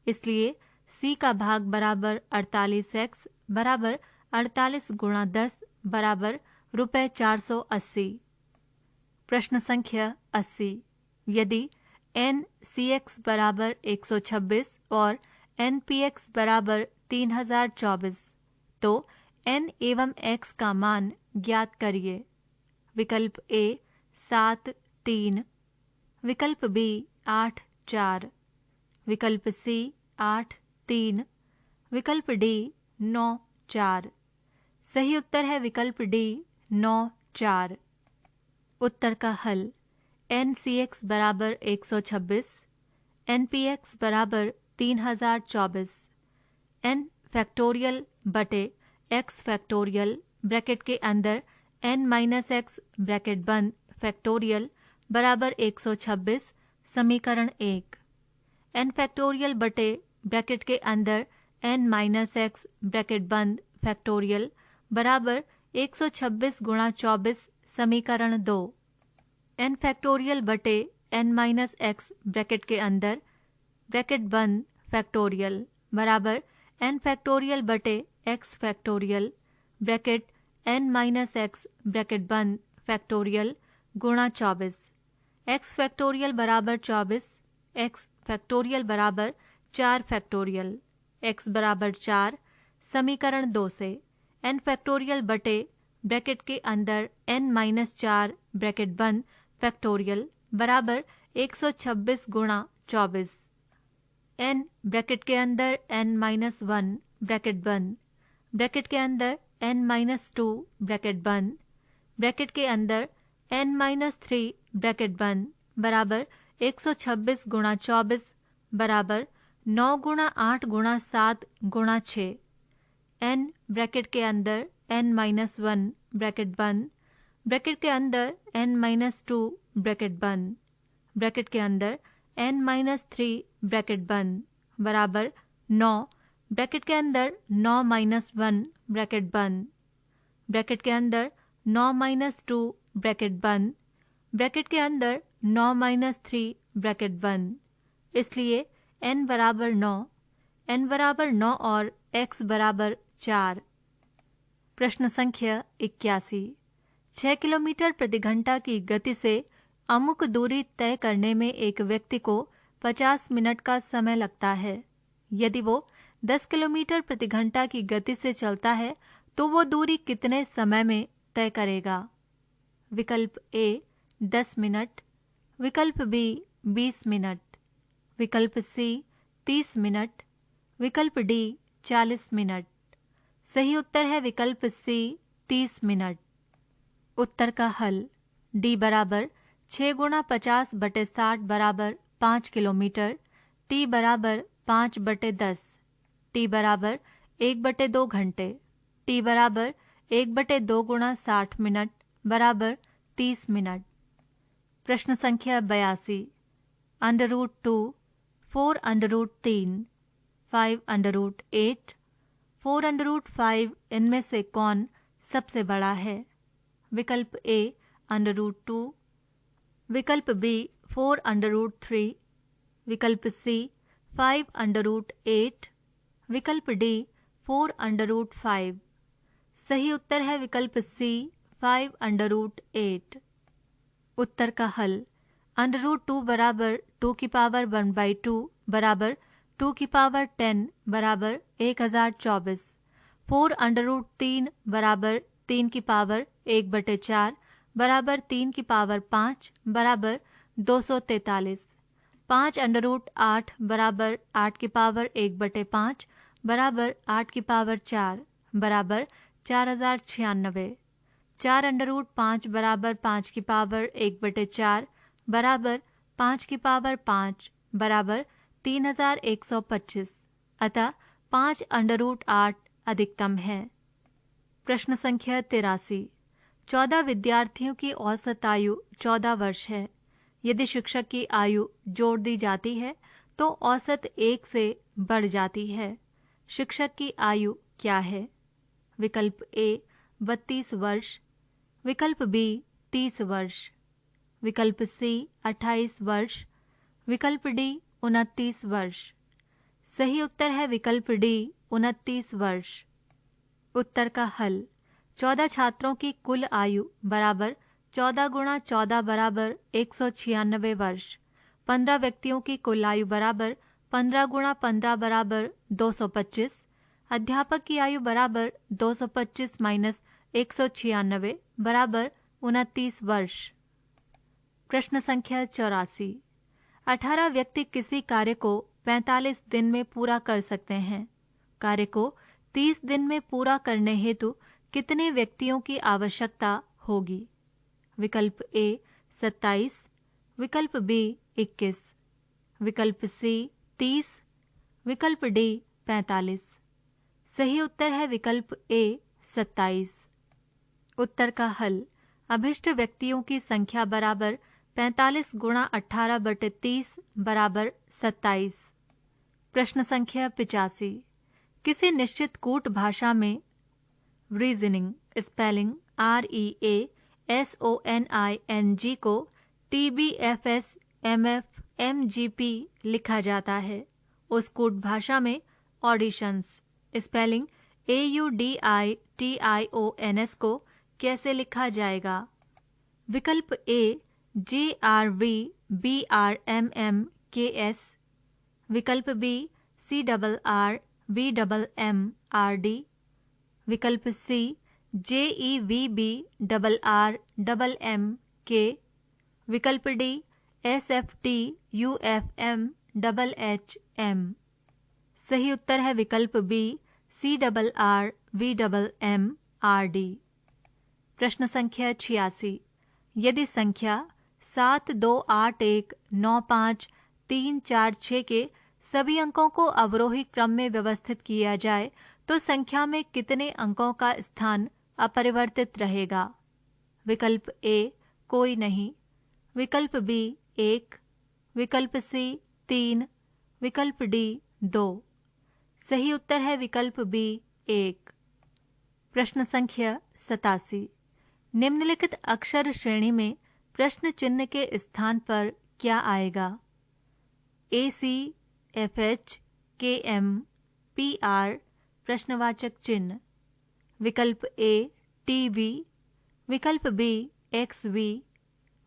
इसलिए C का भाग बराबर 48x बराबर 48 गुणा 10 बराबर रुपए 480। प्रश्न संख्या 80, यदि NCX बराबर 126 और NPX बराबर 3024 तो N एवं X का मान ज्ञात करिए। विकल्प A 7 3, विकल्प B 8 4, विकल्प C 8 3, विकल्प D 9 4। सही उत्तर है विकल्प D 9 4। उत्तर का हल, NCX बराबर 126, NPX बराबर 3024 n फैक्टोरियल बटे x फैक्टोरियल ब्रैकेट के अंदर n माइनस एक्स ब्रैकेट बंद फैक्टोरियल बराबर 126 समीकरण 1। n फैक्टोरियल बटे ब्रैकेट के अंदर n माइनस एक्स ब्रैकेट बंद फैक्टोरियल बराबर 126 गुणा 24 समीकरण 2। n फैक्टोरियल बटे n माइनस एक्स ब्रैकेट के अंदर ब्रैकेट बंद फैक्टोरियल बराबर n फैक्टोरियल बटे x factorial bracket n minus x bracket बंद फैक्टोरियल गुणा 24। x फैक्टोरियल बराबर 24, x फैक्टोरियल बराबर 4 फैक्टोरियल, x बराबर 4 समीकरण 2 से n फैक्टोरियल बटे ब्रैकेट के अंदर n माइनस 4 ब्रैकेट बंद फैक्टोरियल बराबर 126 गुणा 24। n ब्रैकेट के अंदर n माइनस 1 ब्रैकेट बंद, ब्रैकेट के अंदर n माइनस 2 ब्रैकेट बंद, ब्रैकेट के अंदर n माइनस 3 ब्रैकेट बंद बराबर 126 गुणा 24 बराबर 9 गुणा 8 गुणा 7 गुणा 6। n ब्रैकेट के अंदर n माइनस 1 ब्रैकेट बंद, ब्रैकेट के अंदर n माइनस 2 ब्रैकेट बंद, ब्रैकेट के अंदर n माइनस 3 ब्रैकेट बंद बराबर 9, ब्रैकेट के अंदर 9 माइनस 1 ब्रैकेट बंद, ब्रैकेट के अंदर 9 माइनस 2 ब्रैकेट बंद, ब्रैकेट के अंदर 9 माइनस 3 ब्रैकेट बंद। इसलिए n बराबर 9, n बराबर 9 और x बराबर 4। प्रश्न संख्या 81। 6 किलोमीटर प्रति घंटा की गति से अमुक दूरी तय करने में एक व्यक्ति को 50 मिनट का समय लगता है। यदि वो 10 किलोमीटर प्रति घंटा की गति से चलता है तो वो दूरी कितने समय में तय करेगा? विकल्प A 10 मिनट, विकल्प B 20 मिनट, विकल्प C 30 मिनट, विकल्प D 40 मिनट। सही उत्तर है विकल्प C 30 मिनट। उत्तर का हल D बराबर 6 गुणा 50 बटे 60 बराबर 5 किलोमीटर, T बराबर 5 बटे 10, T बराबर 1 बटे 2 घंटे, T बराबर 1 बटे 2 गुणा 60 मिनट बराबर 30 मिनट। प्रश्न संख्या 82। Under root 2, 4 under root 3, 5 under root 8, 4 under root 5 इनमें से कौन सबसे बड़ा है? विकल्प A अंडर रूट 2, विकल्प B 4 अंडर रूट 3, विकल्प C 5 अंडर रूट 8, विकल्प D 4 अंडर रूट 5। सही उत्तर है विकल्प C 5 अंडर रूट 8। उत्तर का हल अंडर रूट 2 बराबर 2 की पावर 1/2 बराबर 2 की पावर 10 बराबर 1024, 4 अंडर रूट 3 बराबर 3 की पावर 1/4 बराबर 3 की पावर 5 बराबर 243, 5 अंडर रूट 8 बराबर 8 की पावर 1/5 बराबर 8 की पावर 4 बराबर 4096, 4 अंडर रूट 5 बराबर 5 की पावर 1/4 बराबर 5 की पावर 5 बराबर 3125। अतः 5 अंडर रूट 8 अधिकतम है। प्रश्न संख्या 83। 14 विद्यार्थियों की औसत आयु 14 वर्ष है। यदि शिक्षक की आयु जोड़ दी जाती है तो औसत 1 से बढ़ जाती है। शिक्षक की आयु क्या है? विकल्प A 32 वर्ष, विकल्प B 30 वर्ष, विकल्प C 28 वर्ष, विकल्प D 29 वर्ष। सही उत्तर है विकल्प D 29 वर्ष। उत्तर का हल 14 छात्रों की कुल आयु बराबर 14 गुणा 14 बराबर 196 वर्ष। 15 व्यक्तियों की कुल आयु बराबर 15 गुणा 15 बराबर 225। अध्यापक की आयु बराबर 225 माइनस 196 बराबर 29 वर्ष। प्रश्न संख्या 84। 18 व्यक्ति किसी कार्य को 45 दिन में पूरा कर सकते हैं। कार्य को 30 दिन में पूरा करने हेतु कितने व्यक्तियों की आवश्यकता होगी? विकल्प A 27, विकल्प B 21, विकल्प C 30, विकल्प डी 45। सही उत्तर है विकल्प ए 27। उत्तर का हल। अभिष्ट व्यक्तियों की संख्या बराबर 45 गुणा 18/30 बराबर 27। प्रश्न संख्या 85। किसी निश्चित कूट भाषा में रीजनिंग स्पेलिंग REASONING को TBFS MF MGP लिखा जाता है। उस कूट भाषा में ऑडिशंस स्पेलिंग AUDITIONS को कैसे लिखा जाएगा? विकल्प ए GRVBRMMKS, विकल्प बी CRRVMMRD, विकल्प सी JEVBRRMMK, विकल्प डी SFTUFMHM। सही उत्तर है विकल्प बी CRRVMMRD। प्रश्न संख्या 86। यदि संख्या 728195346 के सभी अंकों को अवरोही क्रम में व्यवस्थित किया जाए तो संख्या में कितने अंकों का स्थान अपरिवर्तित रहेगा? विकल्प ए कोई नहीं, विकल्प बी 1, विकल्प सी 3, विकल्प डी 2। सही उत्तर है विकल्प बी 1। प्रश्न संख्या 87। निम्नलिखित अक्षर श्रेणी में प्रश्न चिन्ह के स्थान पर क्या आएगा? ACFH KM PR प्रश्नवाचक चिन्ह, विकल्प ए TB, विकल्प बी XV,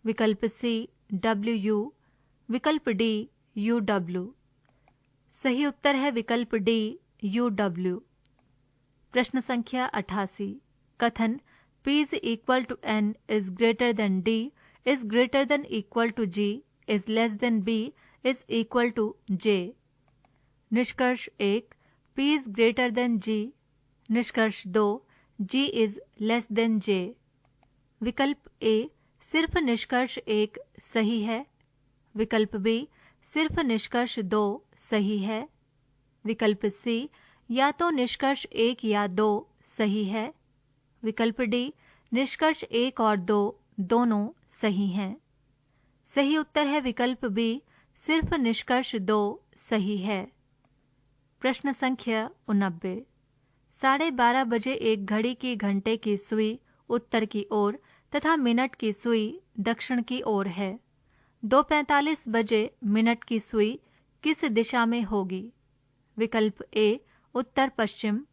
विकल्प सी WU, विकल्प डी UW। सही उत्तर है विकल्प डी UW। प्रश्न संख्या 88। कथन P is equal to N is greater than D is greater than equal to G is less than B is equal to J। निष्कर्ष 1 P is greater than G, निष्कर्ष 2 G is less than J। विकल्प A सिर्फ निष्कर्ष 1 सही है, विकल्प B सिर्फ निष्कर्ष 2 सही है, विकल्प C या तो निष्कर्ष 1 या 2 सही है, विकल्प डी निष्कर्ष 1 और 2 दोनों सही हैं। सही उत्तर है विकल्प बी सिर्फ निष्कर्ष 2 सही है। प्रश्न संख्या 89। 12:30 बजे एक घड़ी की घंटे की सुई उत्तर की ओर तथा मिनट की सुई दक्षिण की ओर है। 2:45 बजे मिनट की सुई किस दिशा में होगी? विकल्प ए उत्तर पश्चिम,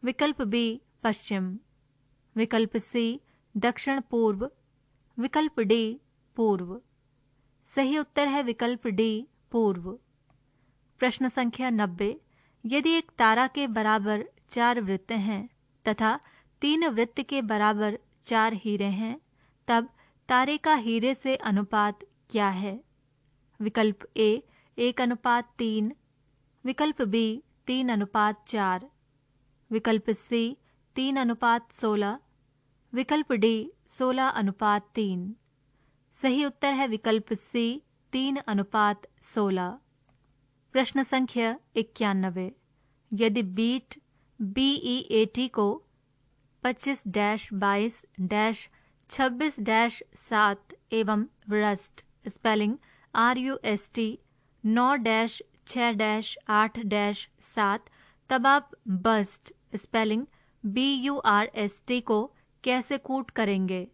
विकल्प बी पश्चिम, विकल्प सी दक्षिण पूर्व, विकल्प डी पूर्व। सही उत्तर है विकल्प डी पूर्व। प्रश्न संख्या 90। यदि एक तारा के बराबर 4 वृत्त हैं तथा 3 वृत्त के बराबर 4 हीरे हैं तब तारे का हीरे से अनुपात क्या है? विकल्प ए 1:3, विकल्प बी 3:4, विकल्प सी 3:16, विकल्प डी 16:3। सही उत्तर है विकल्प सी 3:16। प्रश्न संख्या 91। यदि बीट BEAT को 25-22-26-7 एवं रस्ट स्पेलिंग RUST 9-6-8-7 तब आप बस्ट स्पेलिंग BURST को कैसे कूट करेंगे?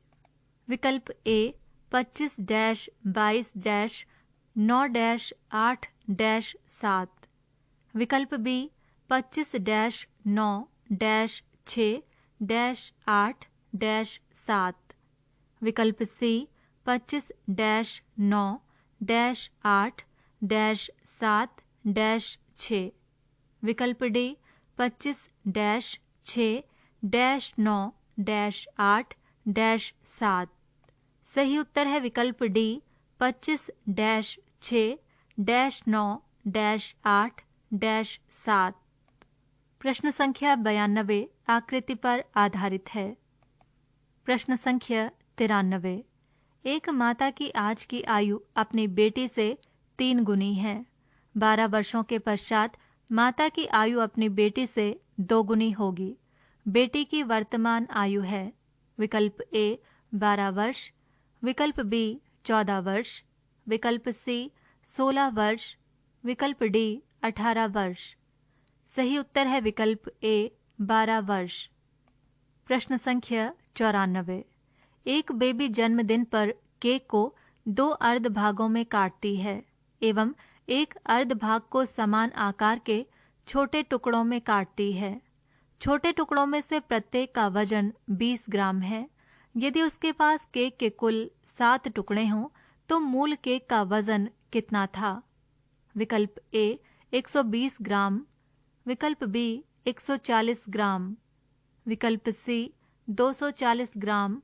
विकल्प ए 25-22-9-8-7, विकल्प बी 25-9-6-8-7, विकल्प सी 25-9-8-7-6, विकल्प डी 25-6-9-8-7। सही उत्तर है विकल्प डी 25-6-9-8-7। प्रश्न संख्या 92 आकृति पर आधारित है। प्रश्न संख्या 93। एक माता की आज की आयु अपनी बेटी से 3 गुनी है। 12 वर्षों के पश्चात माता की आयु अपनी बेटी से दोगुनी होगी। बेटी की वर्तमान आयु है विकल्प ए 12 वर्ष, विकल्प बी 14 वर्ष, विकल्प सी 16 वर्ष, विकल्प डी 18 वर्ष। सही उत्तर है विकल्प ए 12 वर्ष। प्रश्न संख्या 94। एक बेबी जन्मदिन पर केक को 2 अर्ध भागों में काटती है एवं एक अर्ध भाग को समान आकार के छोटे टुकड़ों में काटती है। छोटे टुकड़ों में से प्रत्येक का वजन 20 ग्राम है। यदि उसके पास केक के कुल 7 टुकड़े हों तो मूल केक का वजन कितना था? विकल्प ए 120 ग्राम, विकल्प बी 140 ग्राम, विकल्प सी 240 ग्राम,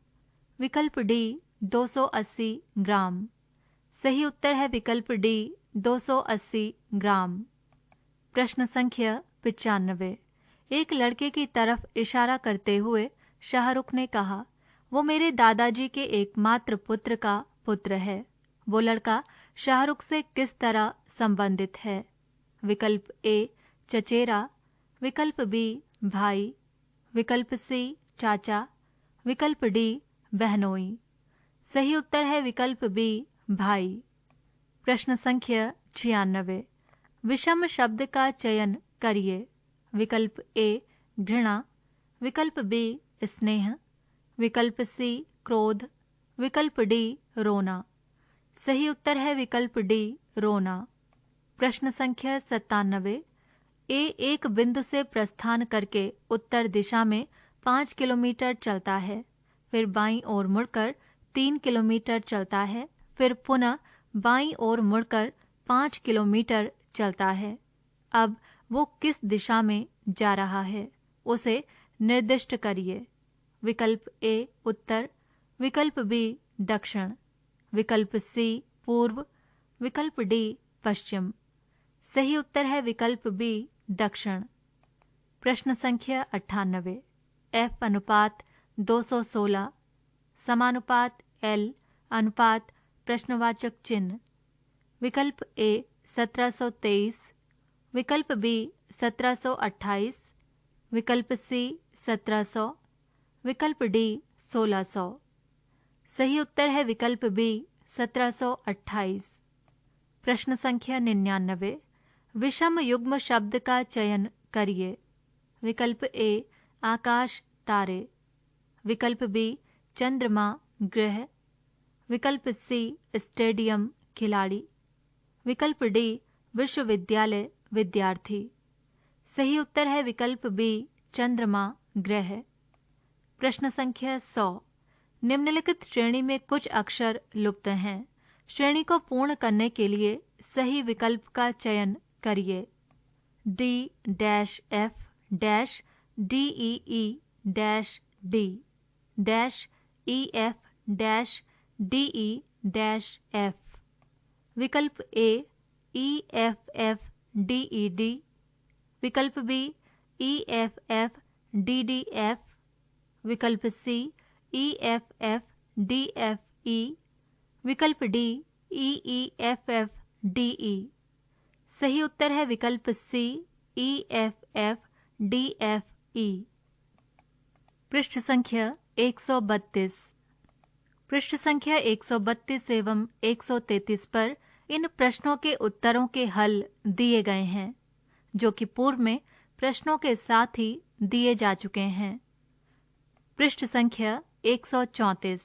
विकल्प डी 280 ग्राम। सही उत्तर है विकल्प डी 280 ग्राम। प्रश्न संख्या 95। एक लड़के की तरफ इशारा करते हुए शाहरुख ने कहा, वो मेरे दादाजी के एकमात्र पुत्र का पुत्र है। वो लड़का शाहरुख से किस तरह संबंधित है? विकल्प ए चचेरा, विकल्प बी भाई, विकल्प सी चाचा, विकल्प डी बहनोई। सही उत्तर है विकल्प बी भाई। प्रश्न संख्या 96। विषम शब्द का चयन करिए। विकल्प ए घृणा, विकल्प बी स्नेह, विकल्प सी क्रोध, विकल्प डी रोना। सही उत्तर है विकल्प डी रोना। प्रश्न संख्या 97। ए एक बिंदु से प्रस्थान करके उत्तर दिशा में 5 किलोमीटर चलता है, फिर बाईं ओर मुड़कर 3 किलोमीटर चलता है, फिर पुनः बाईं ओर मुड़कर 5 किलोमीटर चलता है। अब वो किस दिशा में जा रहा है, उसे निर्दिष्ट करिए। विकल्प ए उत्तर, विकल्प बी दक्षिण, विकल्प सी पूर्व, विकल्प डी पश्चिम। सही उत्तर है विकल्प बी दक्षिण। प्रश्न संख्या 98। F अनुपात 216 समानुपात L अनुपात प्रश्नवाचक चिन्ह। विकल्प ए 1723, विकल्प बी 1728, विकल्प सी 1700, विकल्प डी 1600। सही उत्तर है विकल्प बी 1728। प्रश्न संख्या 99। विषम युग्म शब्द का चयन करिए। विकल्प ए आकाश तारे, विकल्प बी चंद्रमा ग्रह, विकल्प सी स्टेडियम खिलाड़ी, विकल्प डी विश्वविद्यालय विद्यार्थी। सही उत्तर है विकल्प बी चंद्रमा ग्रह। प्रश्न संख्या 100। निम्नलिखित श्रेणी में कुछ अक्षर लुप्त हैं। श्रेणी को पूर्ण करने के लिए सही विकल्प का चयन करिए। D dash F dash D E E dash D dash E F dash D E dash F. विकल्प A E F F D E D, विकल्प B E F F D D F, विकल्प C E F F D F E, विकल्प D E E F F D E. सही उत्तर है विकल्प C E F F D F E. पृष्ठ संख्या 132। पृष्ठ संख्या 132 एवं 133 पर इन प्रश्नों के उत्तरों के हल दिए गए हैं, जो कि पूर्व में प्रश्नों के साथ ही दिए जा चुके हैं। पृष्ठ संख्या 134।